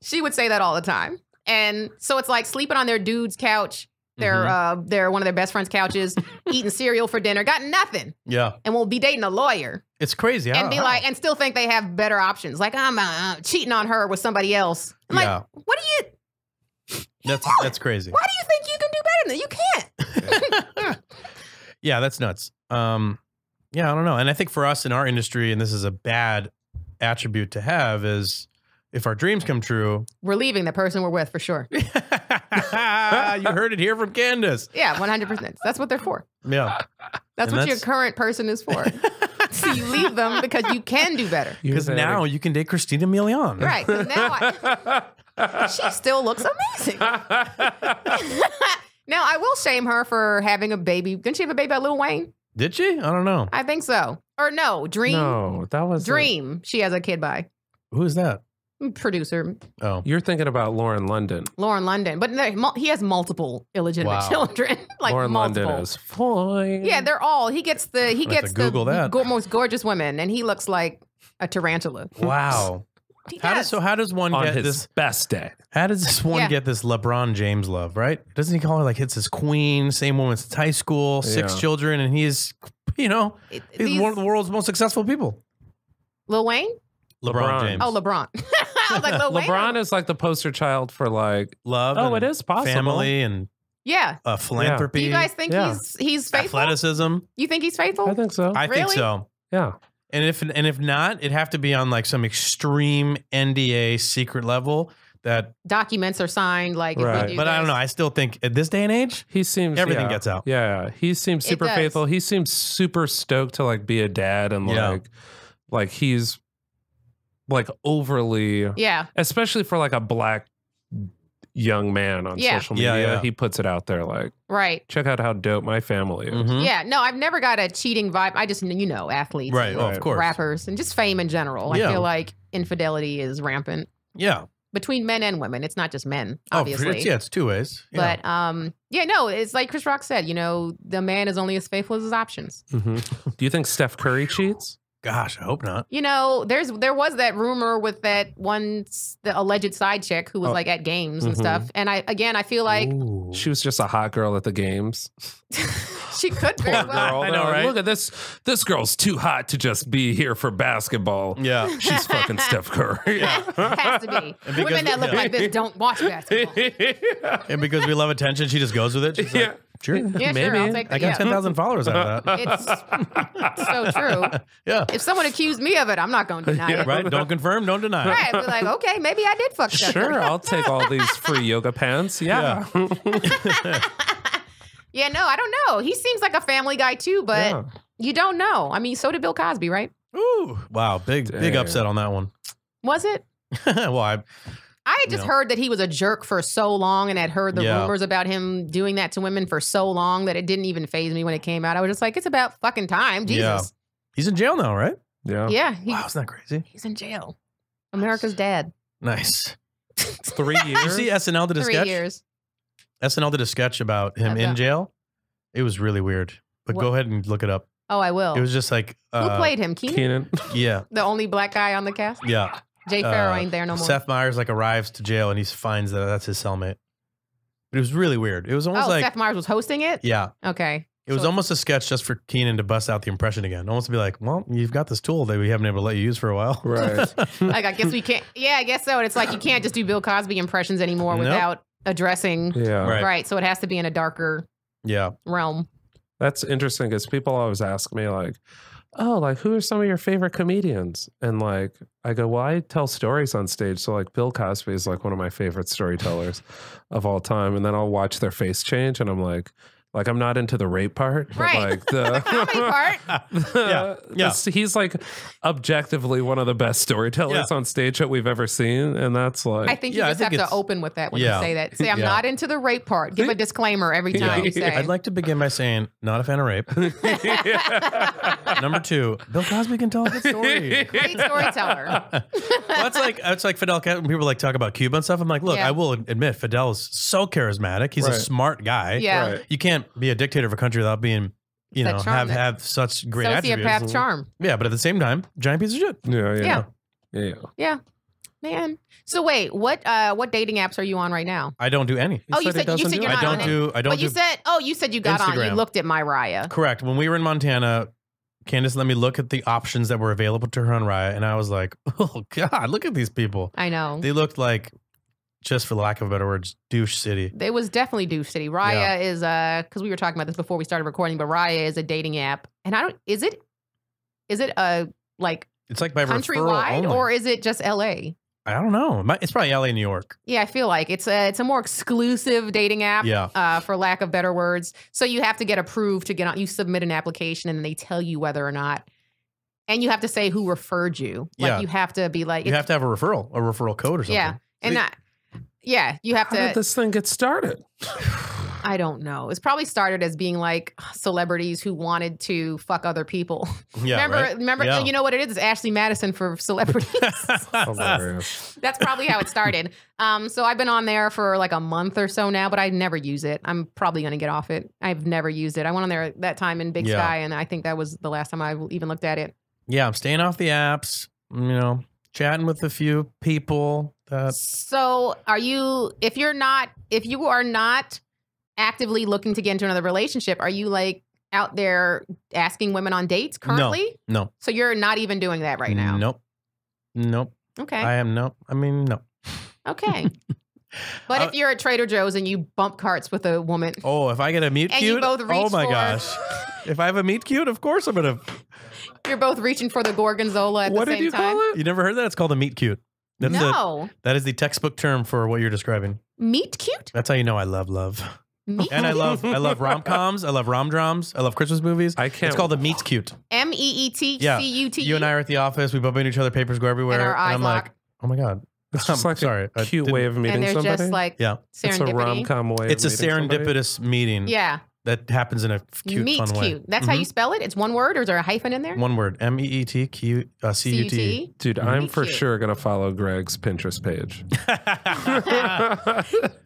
[SPEAKER 1] She would say that all the time. And so it's like sleeping on their dude's couch. They're one of their best friend's couches, eating cereal for dinner, got nothing.
[SPEAKER 3] Yeah.
[SPEAKER 1] And will be dating a lawyer.
[SPEAKER 3] It's crazy.
[SPEAKER 1] And and still think they have better options. Like I'm cheating on her with somebody else. I'm like, what do you?
[SPEAKER 3] That's crazy.
[SPEAKER 1] Why do you think you can do better than you can't?
[SPEAKER 3] Yeah, that's nuts. Yeah, I don't know. And I think for us in our industry, and this is a bad attribute to have, is if our dreams come true,
[SPEAKER 1] we're leaving the person we're with for sure.
[SPEAKER 3] You heard it here from Candice.
[SPEAKER 1] Yeah, 100%. That's what they're for.
[SPEAKER 3] Yeah.
[SPEAKER 1] That's what your current person is for. So you leave them because you can do better.
[SPEAKER 3] Because now you can date Christina Milian.
[SPEAKER 1] Right. Because now she still looks amazing. Now, I will shame her for having a baby. Didn't she have a baby by Lil Wayne?
[SPEAKER 3] Did she? I don't know.
[SPEAKER 1] I think so. Or no, Dream.
[SPEAKER 2] No, that was
[SPEAKER 1] Dream. She has a kid by.
[SPEAKER 3] Who is that?
[SPEAKER 1] Producer.
[SPEAKER 3] Oh.
[SPEAKER 2] You're thinking about Lauren London.
[SPEAKER 1] Lauren London. But he has multiple illegitimate children. Like
[SPEAKER 2] Lauren
[SPEAKER 1] multiple.
[SPEAKER 2] London is fine.
[SPEAKER 1] Yeah, they're all. He gets the most gorgeous women, and he looks like a tarantula.
[SPEAKER 3] Wow. How does one
[SPEAKER 2] on
[SPEAKER 3] get
[SPEAKER 2] his
[SPEAKER 3] this
[SPEAKER 2] best day?
[SPEAKER 3] How does this one get this LeBron James love, right? Doesn't he call her like it's his queen, same woman since high school, 6 children, and he's he's one of the world's most successful people.
[SPEAKER 1] Lil Wayne?
[SPEAKER 3] LeBron James.
[SPEAKER 1] Oh, LeBron. I was like, Lil Wayne.
[SPEAKER 2] LeBron is like the poster child for like
[SPEAKER 3] love.
[SPEAKER 2] Oh, it is possible.
[SPEAKER 3] Family and philanthropy.
[SPEAKER 1] Do you guys think he's faithful?
[SPEAKER 3] Athleticism.
[SPEAKER 1] You think he's faithful?
[SPEAKER 2] I think so.
[SPEAKER 3] I think so.
[SPEAKER 2] Yeah.
[SPEAKER 3] And if not, it'd have to be on like some extreme NDA secret level that
[SPEAKER 1] documents are signed. Like,
[SPEAKER 2] right.
[SPEAKER 1] if we do
[SPEAKER 3] but
[SPEAKER 1] this.
[SPEAKER 3] I don't know. I still think at this day and age,
[SPEAKER 2] he seems
[SPEAKER 3] everything gets out.
[SPEAKER 2] Yeah, he seems super faithful. He seems super stoked to like be a dad and like he's like overly especially for like a black young man on social media. He puts it out there like, check out how dope my family is.
[SPEAKER 3] Mm-hmm.
[SPEAKER 1] Yeah, no, I've never got a cheating vibe. I just, athletes,
[SPEAKER 3] right? Oh, of course,
[SPEAKER 1] rappers, and just fame in general. I feel like infidelity is rampant.
[SPEAKER 3] Yeah,
[SPEAKER 1] between men and women. It's not just men, obviously.
[SPEAKER 3] It's two ways.
[SPEAKER 1] But it's like Chris Rock said. The man is only as faithful as his options.
[SPEAKER 2] Mm-hmm. Do you think Steph Curry cheats?
[SPEAKER 3] Gosh, I hope not.
[SPEAKER 1] There was that rumor with the alleged side chick who was like at games and stuff. And I feel like
[SPEAKER 2] she was just a hot girl at the games.
[SPEAKER 1] She could very well.
[SPEAKER 3] I know, right?
[SPEAKER 2] Look at this. This girl's too hot to just be here for basketball.
[SPEAKER 3] Yeah,
[SPEAKER 2] she's fucking Steph Curry.
[SPEAKER 1] Yeah, has to be. Women that look like this don't watch basketball.
[SPEAKER 3] And because we love attention, she just goes with it. She's like, sure,
[SPEAKER 1] yeah,
[SPEAKER 3] maybe.
[SPEAKER 1] Sure, I'll take that.
[SPEAKER 3] I got 10,000 followers out of
[SPEAKER 1] that. It's so true.
[SPEAKER 3] Yeah.
[SPEAKER 1] If someone accused me of it, I'm not going to deny it.
[SPEAKER 3] Right? Don't confirm, don't deny.
[SPEAKER 1] Right. I'd be like, okay, maybe I did fuck Steph Curry.
[SPEAKER 2] Sure, I'll take all these free yoga pants. Yeah.
[SPEAKER 1] Yeah, no, I don't know. He seems like a family guy too, but you don't know. I mean, so did Bill Cosby, right?
[SPEAKER 3] Ooh, wow, big upset on that one.
[SPEAKER 1] Was it?
[SPEAKER 3] Well, I
[SPEAKER 1] had just heard that he was a jerk for so long and had heard the rumors about him doing that to women for so long that it didn't even faze me when it came out. I was just like, it's about fucking time. Jesus.
[SPEAKER 3] Yeah. He's in jail now, right?
[SPEAKER 2] Yeah.
[SPEAKER 1] Yeah.
[SPEAKER 3] Wow, isn't that crazy?
[SPEAKER 1] He's in jail. America's dad.
[SPEAKER 3] Nice.
[SPEAKER 2] 3 years?
[SPEAKER 3] You see SNL did a
[SPEAKER 1] 3
[SPEAKER 3] sketch?
[SPEAKER 1] years.
[SPEAKER 3] SNL did a sketch about him in jail. It was really weird. But go ahead and look it up.
[SPEAKER 1] Oh, I will.
[SPEAKER 3] It was just like...
[SPEAKER 1] who played him? Keenan?
[SPEAKER 3] Yeah.
[SPEAKER 1] The only black guy on the cast?
[SPEAKER 3] Yeah.
[SPEAKER 1] Jay Farrow ain't there no more.
[SPEAKER 3] Seth Meyers arrives to jail and he finds that that's his cellmate. But it was really weird. It was almost like...
[SPEAKER 1] Seth Meyers was hosting it?
[SPEAKER 3] Yeah.
[SPEAKER 1] Okay.
[SPEAKER 3] It was almost a sketch just for Keenan to bust out the impression again. Almost to be like, well, you've got this tool that we haven't been able to let you use for a while.
[SPEAKER 2] Right.
[SPEAKER 1] Like, I guess we can't... Yeah, I guess so. And it's like you can't just do Bill Cosby impressions anymore without addressing...
[SPEAKER 2] Yeah.
[SPEAKER 1] Right. So it has to be in a darker realm.
[SPEAKER 2] That's interesting because people always ask me like, oh, like who are some of your favorite comedians? And like, I go, well, I tell stories on stage. So like Bill Cosby is like one of my favorite storytellers of all time. And then I'll watch their face change and I'm like I'm not into the rape part, but like the
[SPEAKER 1] comedy part.
[SPEAKER 2] He's like objectively one of the best storytellers on stage that we've ever seen, and that's like
[SPEAKER 1] I think you just have to open with that when you say that. Say I'm not into the rape part. Give a disclaimer every time you say.
[SPEAKER 3] I'd like to begin by saying not a fan of rape. Number 2, Bill Cosby can tell a good story.
[SPEAKER 1] Great storyteller.
[SPEAKER 3] Well, it's like Fidel Castro. When people like talk about Cuba and stuff, I'm like, look, I will admit Fidel is so charismatic. He's a smart guy.
[SPEAKER 1] Yeah, right.
[SPEAKER 3] You can't be a dictator of a country without being, have such great attributes.
[SPEAKER 1] Sociopath charm.
[SPEAKER 3] Yeah, but at the same time, giant piece of shit.
[SPEAKER 2] Yeah.
[SPEAKER 1] Man. So wait, what dating apps are you on right now?
[SPEAKER 3] I don't do any.
[SPEAKER 1] You said you're not on it.
[SPEAKER 3] I don't.
[SPEAKER 1] But you said you got
[SPEAKER 3] Instagram.
[SPEAKER 1] on. You looked at my Raya.
[SPEAKER 3] Correct. When we were in Montana, Candice let me look at the options that were available to her on Raya, and I was like, oh God, look at these people.
[SPEAKER 1] I know.
[SPEAKER 3] They looked like, just for lack of better words, douche city.
[SPEAKER 1] It was definitely douche city. Raya is because we were talking about this before we started recording, but Raya is a dating app, and is it a like
[SPEAKER 3] it's like by
[SPEAKER 1] countrywide
[SPEAKER 3] referral
[SPEAKER 1] or is it just LA?
[SPEAKER 3] I don't know. It's probably LA, New York.
[SPEAKER 1] Yeah, I feel like it's a more exclusive dating app.
[SPEAKER 3] Yeah.
[SPEAKER 1] For lack of better words, so you have to get approved to get on. You submit an application, and they tell you whether or not. And you have to say who referred you. Like you have to be like
[SPEAKER 3] you have to have a referral code or something.
[SPEAKER 1] Yeah, and you have
[SPEAKER 2] How did this thing get started?
[SPEAKER 1] I don't know. It's probably started as being like celebrities who wanted to fuck other people.
[SPEAKER 3] Yeah,
[SPEAKER 1] remember, you know what it is? It's Ashley Madison for celebrities. That's probably how it started. So I've been on there for like a month or so now, but I never use it. I'm probably going to get off it. I've never used it. I went on there that time in Big Sky, and I think that was the last time I even looked at it.
[SPEAKER 3] Yeah, I'm staying off the apps, chatting with a few people.
[SPEAKER 1] So if you are not actively looking to get into another relationship, are you like out there asking women on dates currently?
[SPEAKER 3] No.
[SPEAKER 1] So you're not even doing that right now?
[SPEAKER 3] Nope.
[SPEAKER 1] Okay.
[SPEAKER 3] I am no.
[SPEAKER 1] Okay. But if you're at Trader Joe's and you bump carts with a woman.
[SPEAKER 3] Oh, if I get a meet
[SPEAKER 1] and
[SPEAKER 3] cute.
[SPEAKER 1] You both reach
[SPEAKER 3] oh my
[SPEAKER 1] for,
[SPEAKER 3] gosh. If I have a meet cute, of course I'm going to.
[SPEAKER 1] You're both reaching for the gorgonzola at the same time.
[SPEAKER 2] What did you call it?
[SPEAKER 3] You never heard that? It's called a meet cute.
[SPEAKER 1] No.
[SPEAKER 3] That is the textbook term for what you're describing.
[SPEAKER 1] Meet cute?
[SPEAKER 3] That's how you know I love love. And I love rom-coms. I love rom-droms. I love Christmas movies. It's called a meet cute.
[SPEAKER 1] MEETCUT.
[SPEAKER 3] Yeah. You and I are at the office. We bump into each other. Papers go everywhere.
[SPEAKER 1] And our eyes
[SPEAKER 3] I'm
[SPEAKER 1] lock.
[SPEAKER 3] like, oh my God.
[SPEAKER 2] It's just like a cute way of meeting
[SPEAKER 1] somebody. And
[SPEAKER 2] somebody.
[SPEAKER 1] there's just like serendipity.
[SPEAKER 2] It's a rom-com way.
[SPEAKER 3] It's a serendipitous meeting.
[SPEAKER 1] Yeah.
[SPEAKER 3] That happens in a cute, fun way.
[SPEAKER 1] Meet-cute. That's how you spell it? It's one word or is there a hyphen in there?
[SPEAKER 3] One word. MEETCUT.
[SPEAKER 2] Dude, I'm for sure going to follow Greg's Pinterest page.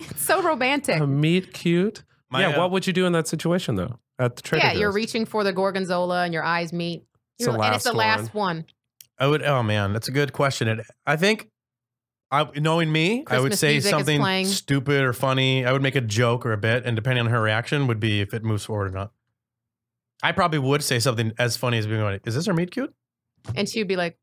[SPEAKER 1] It's so romantic.
[SPEAKER 2] Meet cute. What would you do in that situation, though? At the Trader Joe's?
[SPEAKER 1] You're reaching for the gorgonzola and your eyes meet. And it's the last one.
[SPEAKER 3] I would. Oh, man. That's a good question. I think, knowing me,
[SPEAKER 1] Christmas
[SPEAKER 3] I would say something stupid or funny. I would make a joke or a bit, and depending on her reaction would be if it moves forward or not. I probably would say something as funny as being like, is this our meet cute?
[SPEAKER 1] And she would be like,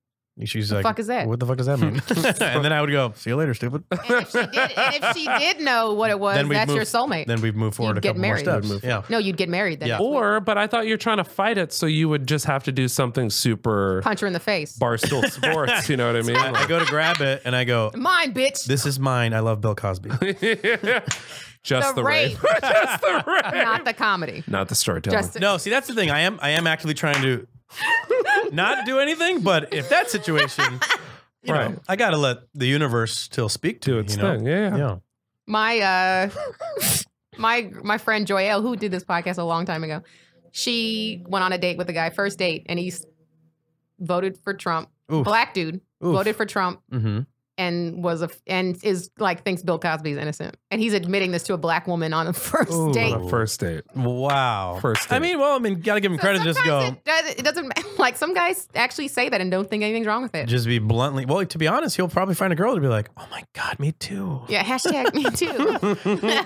[SPEAKER 3] she's
[SPEAKER 1] the
[SPEAKER 3] like,
[SPEAKER 1] fuck is that?
[SPEAKER 3] What the fuck does that mean? And then I would go, see you later, stupid.
[SPEAKER 1] And if she did know what it was, that's your soulmate.
[SPEAKER 3] Then we'd move forward a couple more steps. Yeah.
[SPEAKER 1] No, you'd get married then.
[SPEAKER 2] Yeah. But I thought you're trying to fight it, so you would just have to do something super...
[SPEAKER 1] Punch her in the face.
[SPEAKER 2] Barstool Sports, you know what I mean?
[SPEAKER 3] I go to grab it, and I go...
[SPEAKER 1] Mine, bitch.
[SPEAKER 3] This is mine. I love Bill Cosby.
[SPEAKER 2] Just the rape.
[SPEAKER 1] Just the rape. Not the comedy.
[SPEAKER 2] Not the storytelling.
[SPEAKER 3] No, see, that's the thing. I am actively trying to not do anything, but if that situation... You know, I got to let the universe still speak to
[SPEAKER 2] its
[SPEAKER 3] thing.
[SPEAKER 2] Yeah.
[SPEAKER 1] My my friend Joelle, who did this podcast a long time ago, she went on a date with a guy, first date, and he's voted for Trump.
[SPEAKER 3] Oof.
[SPEAKER 1] Black dude voted for Trump.
[SPEAKER 3] Mm-hmm.
[SPEAKER 1] And is like thinks Bill Cosby is innocent, and he's admitting this to a black woman on a first date.
[SPEAKER 2] On a first date.
[SPEAKER 3] Wow.
[SPEAKER 2] First date.
[SPEAKER 3] I mean, gotta give him credit. Just go.
[SPEAKER 1] It doesn't like some guys actually say that and don't think anything's wrong with it.
[SPEAKER 3] Just be bluntly. Well, to be honest, he'll probably find a girl to be like, "Oh my God, me too."
[SPEAKER 1] Yeah. Hashtag me too.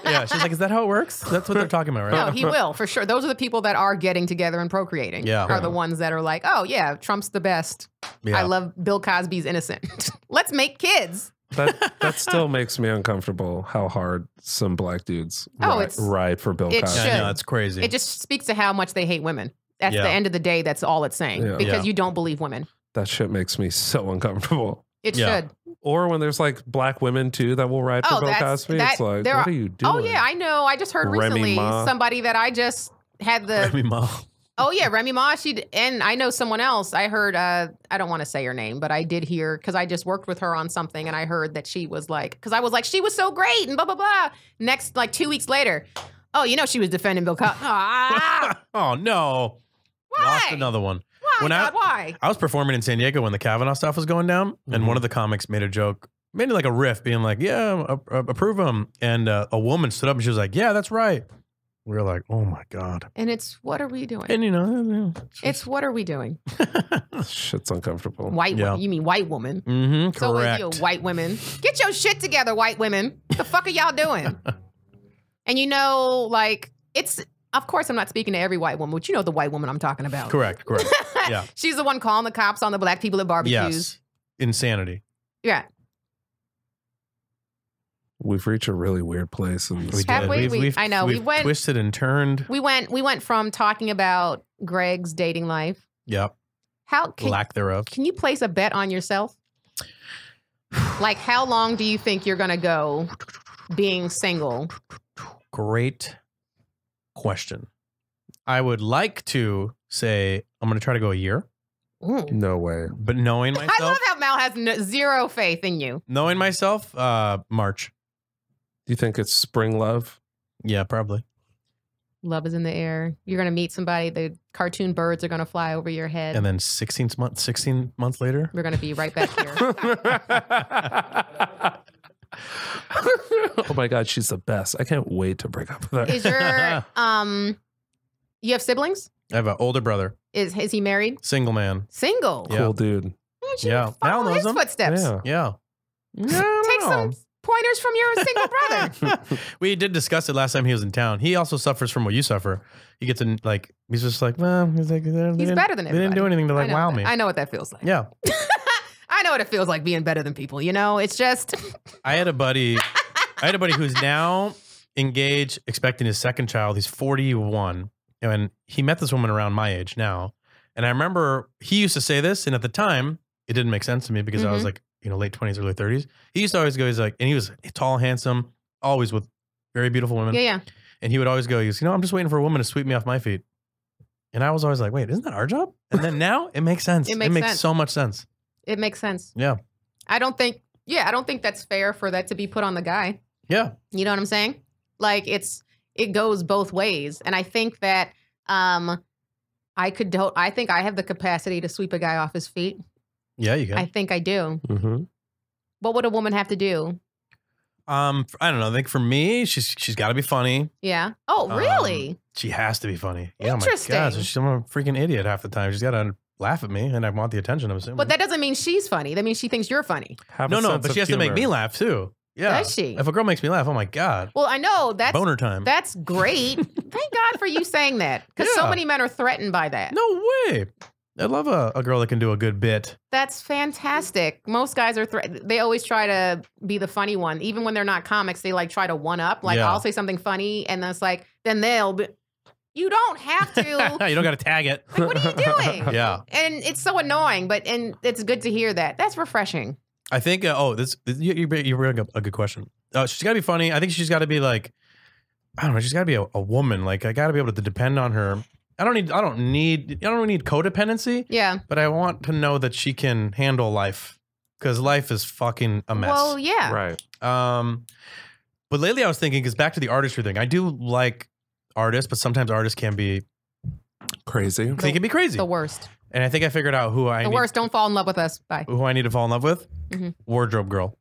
[SPEAKER 3] Yeah. She's like, "Is that how it works?" That's what they're talking about, right?
[SPEAKER 1] No, he will for sure. Those are the people that are getting together and procreating.
[SPEAKER 3] Yeah.
[SPEAKER 1] Are the ones that are like, "Oh yeah, Trump's the best.
[SPEAKER 3] Yeah.
[SPEAKER 1] I love Bill Cosby's innocent. Let's make kids."
[SPEAKER 2] That still makes me uncomfortable how hard some black dudes ride for Bill Cosby.
[SPEAKER 1] Should.
[SPEAKER 3] Yeah, no, it's crazy.
[SPEAKER 1] It just speaks to how much they hate women. At the end of the day, that's all it's saying. Because you don't believe women.
[SPEAKER 2] That shit makes me so uncomfortable.
[SPEAKER 1] It should.
[SPEAKER 2] Or when there's like black women too that will ride for Bill Cosby. It's like, what are you doing?
[SPEAKER 1] Oh yeah, I know. I just heard recently somebody that I just had the
[SPEAKER 3] Remy Ma.
[SPEAKER 1] Oh yeah, Remy Ma. And I know someone else. I heard. I don't want to say her name, but I did hear because I just worked with her on something, and I heard that she was like, because I was like, she was so great, and blah blah blah. Next, like 2 weeks later, oh, you know, she was defending Bill Cosby.
[SPEAKER 3] Oh no!
[SPEAKER 1] Why?
[SPEAKER 3] Lost another one.
[SPEAKER 1] Why? Why?
[SPEAKER 3] I was performing in San Diego when the Kavanaugh stuff was going down, and one of the comics made a joke, made it like a riff, being like, "Yeah, approve him," and a woman stood up and she was like, "Yeah, that's right." We were like, oh my God.
[SPEAKER 1] And it's, what are we doing?
[SPEAKER 3] And you know,
[SPEAKER 1] it's what are we doing?
[SPEAKER 2] Shit's uncomfortable.
[SPEAKER 1] White woman. You mean white woman?
[SPEAKER 3] Mm-hmm,
[SPEAKER 1] so
[SPEAKER 3] correct.
[SPEAKER 1] So with you, white women, get your shit together, white women. What the fuck are y'all doing? And you know, like, it's, of course I'm not speaking to every white woman, but you know the white woman I'm talking about.
[SPEAKER 3] Correct. Yeah.
[SPEAKER 1] She's the one calling the cops on the black people at barbecues.
[SPEAKER 3] Yes. Insanity.
[SPEAKER 1] Yeah.
[SPEAKER 2] We've reached a really weird place. And
[SPEAKER 1] I know.
[SPEAKER 3] We've
[SPEAKER 1] went
[SPEAKER 3] twisted and turned.
[SPEAKER 1] We went from talking about Greg's dating life.
[SPEAKER 3] Yep.
[SPEAKER 1] Lack
[SPEAKER 3] thereof.
[SPEAKER 1] Can you place a bet on yourself? Like, how long do you think you're going to go being single?
[SPEAKER 3] Great question. I would like to say I'm going to try to go a year.
[SPEAKER 1] Ooh.
[SPEAKER 2] No way.
[SPEAKER 3] But knowing myself.
[SPEAKER 1] I love how Mal has zero faith in you.
[SPEAKER 3] Knowing myself, March.
[SPEAKER 2] Do you think it's spring love?
[SPEAKER 3] Yeah, probably.
[SPEAKER 1] Love is in the air. You're going to meet somebody. The cartoon birds are going to fly over your head.
[SPEAKER 3] And then 16 months later,
[SPEAKER 1] we're going to be right back here.
[SPEAKER 2] Oh my God, she's the best. I can't wait to break up with her.
[SPEAKER 1] Is your you have siblings?
[SPEAKER 3] I have an older brother.
[SPEAKER 1] Is he married?
[SPEAKER 3] Single man.
[SPEAKER 1] Single.
[SPEAKER 3] Yeah.
[SPEAKER 2] Cool dude.
[SPEAKER 3] Yeah.
[SPEAKER 1] Follow his footsteps.
[SPEAKER 3] Yeah.
[SPEAKER 1] Take some pointers from your single brother.
[SPEAKER 3] We did discuss it last time he was in town. He also suffers from what you suffer. He gets in, like, he's just like, well, he's like,
[SPEAKER 1] he's better than everybody.
[SPEAKER 3] They didn't do anything to like wow me.
[SPEAKER 1] I know what that feels like.
[SPEAKER 3] Yeah.
[SPEAKER 1] I know what it feels like being better than people. You know, it's just.
[SPEAKER 3] I had a buddy who's now engaged, expecting his second child. He's 41. And he met this woman around my age now. And I remember he used to say this. And at the time, it didn't make sense to me because I was like, late 20s, early 30s. He used to always go, he's like, and he was tall, handsome, always with very beautiful women.
[SPEAKER 1] Yeah.
[SPEAKER 3] And he would always go, he goes, I'm just waiting for a woman to sweep me off my feet. And I was always like, wait, isn't that our job? And then now it makes sense. It makes so much sense.
[SPEAKER 1] It makes sense.
[SPEAKER 3] Yeah.
[SPEAKER 1] I don't think that's fair for that to be put on the guy.
[SPEAKER 3] Yeah.
[SPEAKER 1] You know what I'm saying? Like it goes both ways. And I think that I think I have the capacity to sweep a guy off his feet.
[SPEAKER 3] Yeah, you can.
[SPEAKER 1] I think I do. What would a woman have to do?
[SPEAKER 3] I don't know. I think for me, she's got to be funny.
[SPEAKER 1] Yeah. Oh, really?
[SPEAKER 3] She has to be funny.
[SPEAKER 1] Interesting.
[SPEAKER 3] Yeah, my God. So she's a freaking idiot half the time. She's got to laugh at me, and I want the attention, I'm assuming.
[SPEAKER 1] But that doesn't mean she's funny. That means she thinks you're funny.
[SPEAKER 3] No, but she has to make me laugh too. Yeah.
[SPEAKER 1] Does she?
[SPEAKER 3] If a girl makes me laugh, oh my God.
[SPEAKER 1] Well, I know that's
[SPEAKER 3] boner time.
[SPEAKER 1] That's great. Thank God for you saying that, because so many men are threatened by that.
[SPEAKER 3] No way. I love a girl that can do a good bit.
[SPEAKER 1] That's fantastic. Most guys are they always try to be the funny one, even when they're not comics. They like try to one up. Like I'll say something funny, and then it's like then they'll be. You don't have to.
[SPEAKER 3] You don't got to tag it.
[SPEAKER 1] Like, what are you doing?
[SPEAKER 3] Yeah.
[SPEAKER 1] And it's so annoying, and it's good to hear that. That's refreshing.
[SPEAKER 3] I think. You bring up a good question. She's got to be funny. I think she's got to be like, I don't know. She's got to be a woman. Like I got to be able to depend on her. I don't need codependency.
[SPEAKER 1] Yeah.
[SPEAKER 3] But I want to know that she can handle life, because life is fucking a mess.
[SPEAKER 1] Well, yeah.
[SPEAKER 2] Right.
[SPEAKER 3] But lately I was thinking, because back to the artistry thing, I do like artists, but sometimes artists can be
[SPEAKER 2] crazy.
[SPEAKER 3] They can be crazy.
[SPEAKER 1] The worst.
[SPEAKER 3] And I think I figured out who I
[SPEAKER 1] the worst. Don't fall in love with us. Bye.
[SPEAKER 3] Who I need to fall in love with? Wardrobe girl.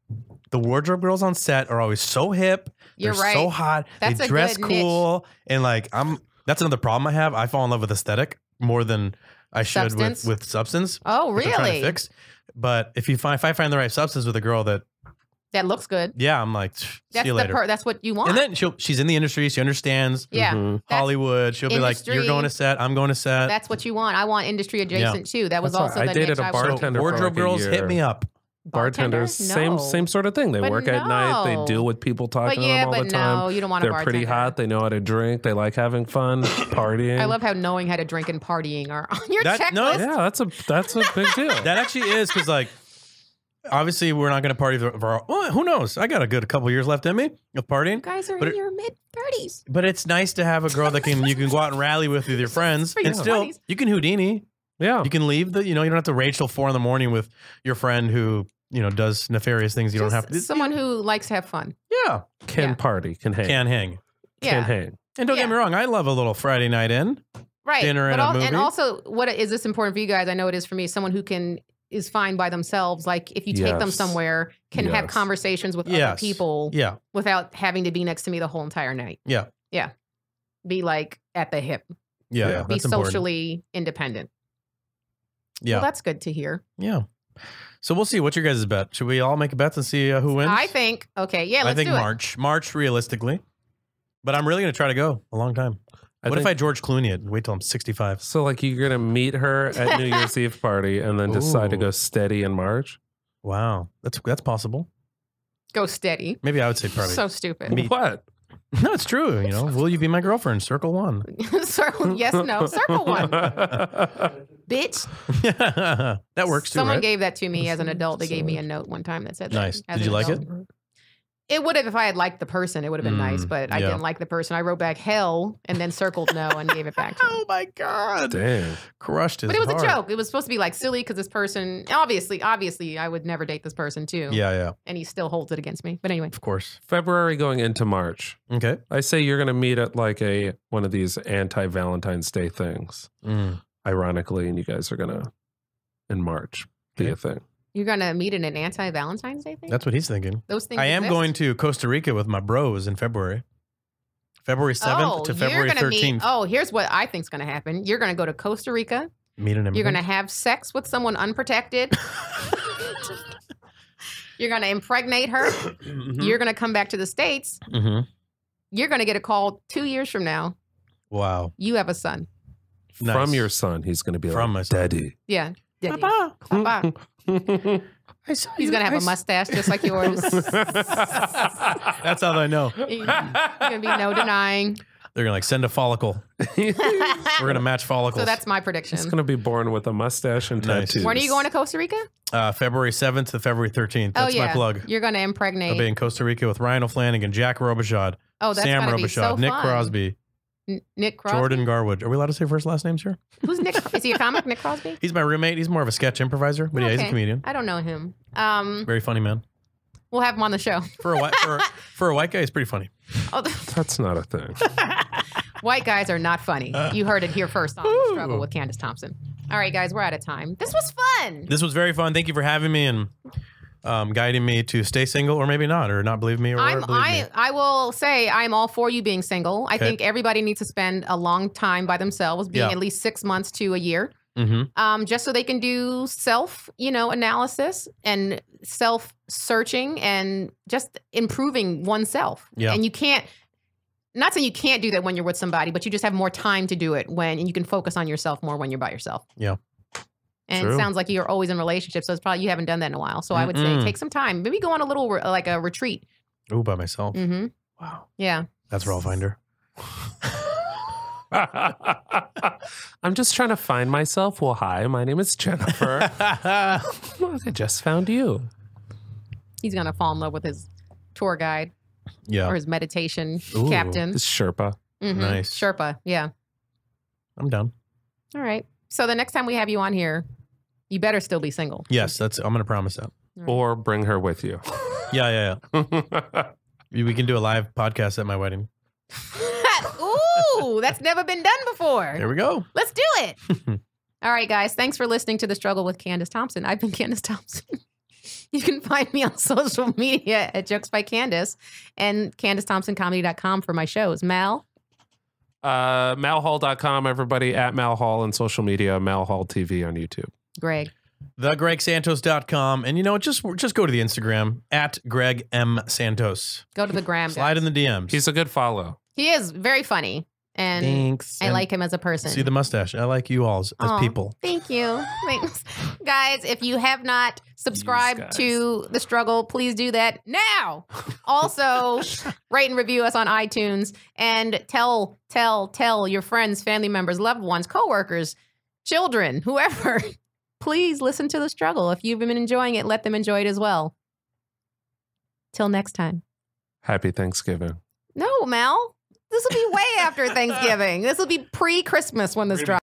[SPEAKER 3] The wardrobe girls on set are always so hip.
[SPEAKER 1] You're
[SPEAKER 3] They're
[SPEAKER 1] right.
[SPEAKER 3] so hot.
[SPEAKER 1] That's
[SPEAKER 3] they
[SPEAKER 1] a
[SPEAKER 3] dress
[SPEAKER 1] good
[SPEAKER 3] cool. And like that's another problem I have. I fall in love with aesthetic more than I should with substance.
[SPEAKER 1] Oh, really?
[SPEAKER 3] I'm trying to fix. But if I find the right substance with a girl that
[SPEAKER 1] looks good.
[SPEAKER 3] Yeah, I'm like, see you later.
[SPEAKER 1] That's what you want.
[SPEAKER 3] And then she's in the industry. She understands Hollywood. She'll be like, you're going to set. I'm going to set.
[SPEAKER 1] That's what you want. I want industry adjacent too. That was also the
[SPEAKER 2] I dated a bartender.
[SPEAKER 3] Wardrobe girls hit me up.
[SPEAKER 2] Bartenders,
[SPEAKER 1] no.
[SPEAKER 2] same sort of thing. They work at night. They deal with people talking to them all the time.
[SPEAKER 1] No, you don't want a bartender.
[SPEAKER 2] They're pretty hot. They know how to drink. They like having fun, partying.
[SPEAKER 1] I love how knowing how to drink and partying are on your checklist. No,
[SPEAKER 2] yeah, that's a big deal.
[SPEAKER 3] That actually is, because like, obviously we're not going to party for who knows? I got a good couple years left in me of partying.
[SPEAKER 1] You guys are in your mid-30s.
[SPEAKER 3] But it's nice to have a girl that you can go out and rally with your friends, and still
[SPEAKER 1] 20s.
[SPEAKER 3] You can Houdini.
[SPEAKER 2] Yeah,
[SPEAKER 3] you can leave you don't have to rage till 4 a.m. with your friend who does nefarious things. You don't have to.
[SPEAKER 1] Someone who likes to have fun.
[SPEAKER 3] Yeah,
[SPEAKER 2] can party, can hang,
[SPEAKER 3] can hang.
[SPEAKER 2] Can hang.
[SPEAKER 3] And don't get me wrong, I love a little Friday night in.
[SPEAKER 1] Right.
[SPEAKER 3] Dinner and a movie.
[SPEAKER 1] And also, what is this important for you guys? I know it is for me. Someone who is fine by themselves. Like if you take them somewhere, can have conversations with other people without having to be next to me the whole entire night.
[SPEAKER 3] Yeah.
[SPEAKER 1] Yeah. Be like at the hip.
[SPEAKER 3] Yeah.
[SPEAKER 1] Be socially independent.
[SPEAKER 3] Yeah.
[SPEAKER 1] Well, that's good to hear.
[SPEAKER 3] Yeah. So we'll see. What's your guys' bet? Should we all make a bet and see who wins?
[SPEAKER 1] I think. Okay. Yeah. Let's do it.
[SPEAKER 3] March realistically. But I'm really going to try to go a long time. What if I George Clooney it and wait till I'm 65?
[SPEAKER 2] So like you're going to meet her at New Year's Eve party and then decide to go steady in March?
[SPEAKER 3] Wow. That's possible.
[SPEAKER 1] Go steady.
[SPEAKER 3] Maybe I would say probably.
[SPEAKER 1] So stupid.
[SPEAKER 2] What?
[SPEAKER 3] No, it's true. Will you be my girlfriend? Circle one.
[SPEAKER 1] Circle. Yes, no. Circle one. Bitch.
[SPEAKER 3] That works too.
[SPEAKER 1] Someone gave that to me as an adult. They gave me a note one time that said
[SPEAKER 3] nice.
[SPEAKER 1] That.
[SPEAKER 3] Did you like it?
[SPEAKER 1] It would have if I had liked the person. It would have been nice, but I didn't like the person. I wrote back hell and then circled no and gave it back to him.
[SPEAKER 3] Oh my God.
[SPEAKER 2] Damn.
[SPEAKER 3] Crushed his
[SPEAKER 1] But it was
[SPEAKER 3] heart.
[SPEAKER 1] a joke. It was supposed to be like silly because this person, obviously, I would never date this person too.
[SPEAKER 3] Yeah.
[SPEAKER 1] And he still holds it against me. But anyway.
[SPEAKER 3] Of course.
[SPEAKER 2] February going into March.
[SPEAKER 3] Okay.
[SPEAKER 2] I say you're going to meet at like one of these anti-Valentine's Day things. Ironically, and you guys are going to, in March, be a thing.
[SPEAKER 1] You're going to meet in an anti-Valentine's Day thing?
[SPEAKER 3] That's what he's thinking.
[SPEAKER 1] Those things
[SPEAKER 3] I am
[SPEAKER 1] exist?
[SPEAKER 3] going to Costa Rica with my bros in February. February 7th to February 13th.
[SPEAKER 1] Here's what I think is going to happen. You're going to go to Costa Rica.
[SPEAKER 3] Meet an immigrant.
[SPEAKER 1] You're going to have sex with someone unprotected. You're going to impregnate her. You're going to come back to the States. You're going to get a call 2 years from now.
[SPEAKER 3] Wow.
[SPEAKER 1] You have a son.
[SPEAKER 2] Nice. From your son, he's going to be
[SPEAKER 3] from
[SPEAKER 2] like, Daddy.
[SPEAKER 1] Yeah. Daddy.
[SPEAKER 3] Papa.
[SPEAKER 1] Papa. He's going to have a mustache just like yours.
[SPEAKER 3] That's how I know.
[SPEAKER 1] There's going to be no denying.
[SPEAKER 3] They're going to send a follicle. We're going to match follicles.
[SPEAKER 1] So that's my prediction.
[SPEAKER 2] He's going to be born with a mustache and tattoos.
[SPEAKER 1] When are you going to Costa Rica?
[SPEAKER 3] February 7th to February 13th. That's my plug.
[SPEAKER 1] You're going to impregnate.
[SPEAKER 3] I'll be in Costa Rica with Ryan O'Flanagan, Jack Robichaud, Sam Robichaud, Nick Crosby.
[SPEAKER 1] Nick Crosby?
[SPEAKER 3] Jordan Garwood. Are we allowed to say first last names here?
[SPEAKER 1] Who's Nick? Is he a comic, Nick Crosby?
[SPEAKER 3] He's my roommate. He's more of a sketch improviser, but yeah, he's a comedian.
[SPEAKER 1] I don't know him.
[SPEAKER 3] Very funny man.
[SPEAKER 1] We'll have him on the show.
[SPEAKER 3] For a white guy, he's pretty funny.
[SPEAKER 1] Oh,
[SPEAKER 2] that's not a thing.
[SPEAKER 1] White guys are not funny. You heard it here first on The Struggle with Candice Thompson. All right, guys, we're out of time. This was fun.
[SPEAKER 3] This was very fun. Thank you for having me and guiding me to stay single, or maybe not, or not believe me, or believe me.
[SPEAKER 1] I will say I'm all for you being single. I think everybody needs to spend a long time by themselves, being at least 6 months to a year, just so they can do self, analysis and self-searching and just improving oneself. Yeah. And you can't. Not saying you can't do that when you're with somebody, but you just have more time to do it and you can focus on yourself more when you're by yourself.
[SPEAKER 3] Yeah.
[SPEAKER 1] And it sounds like you're always in relationships, so it's probably you haven't done that in a while. So I would say take some time. Maybe go on a little like a retreat.
[SPEAKER 3] Ooh, by myself.
[SPEAKER 1] Mm-hmm.
[SPEAKER 3] Wow.
[SPEAKER 1] Yeah.
[SPEAKER 3] That's where I'll find her.
[SPEAKER 2] I'm just trying to find myself. Well, hi, my name is Jennifer. I just found you.
[SPEAKER 1] He's gonna fall in love with his tour guide.
[SPEAKER 3] Yeah.
[SPEAKER 1] Or his meditation captain.
[SPEAKER 2] His Sherpa.
[SPEAKER 1] Mm-hmm.
[SPEAKER 3] Nice.
[SPEAKER 1] Sherpa, yeah.
[SPEAKER 3] I'm down.
[SPEAKER 1] All right. So the next time we have you on here, you better still be single.
[SPEAKER 3] Yes, I'm going to promise that.
[SPEAKER 2] Right. Or bring her with you.
[SPEAKER 3] Yeah. We can do a live podcast at my wedding.
[SPEAKER 1] Ooh, that's never been done before.
[SPEAKER 3] There we go.
[SPEAKER 1] Let's do it. All right, guys. Thanks for listening to The Struggle with Candice Thompson. I've been Candice Thompson. You can find me on social media at Jokes by Candice and CandiceThompsonComedy.com for my shows. Mal?
[SPEAKER 2] Malhall.com, everybody, at Malhall on social media, Malhall TV on YouTube.
[SPEAKER 1] Greg?
[SPEAKER 3] TheGregSantos.com. And just go to the Instagram, at Greg M. Santos.
[SPEAKER 1] Go to the gram.
[SPEAKER 3] Slide in the DMs.
[SPEAKER 2] He's a good follow.
[SPEAKER 1] He is very funny. And
[SPEAKER 3] thanks.
[SPEAKER 1] I like him as a person.
[SPEAKER 3] See the mustache. I like you all as people.
[SPEAKER 1] Thank you. Thanks. Guys, if you have not subscribed to The Struggle, please do that now. Also, rate and review us on iTunes and tell your friends, family members, loved ones, coworkers, children, whoever. Please listen to The Struggle. If you've been enjoying it, let them enjoy it as well. Till next time.
[SPEAKER 2] Happy Thanksgiving.
[SPEAKER 1] No, Mal. This will be way after Thanksgiving. This will be pre-Christmas when this drops.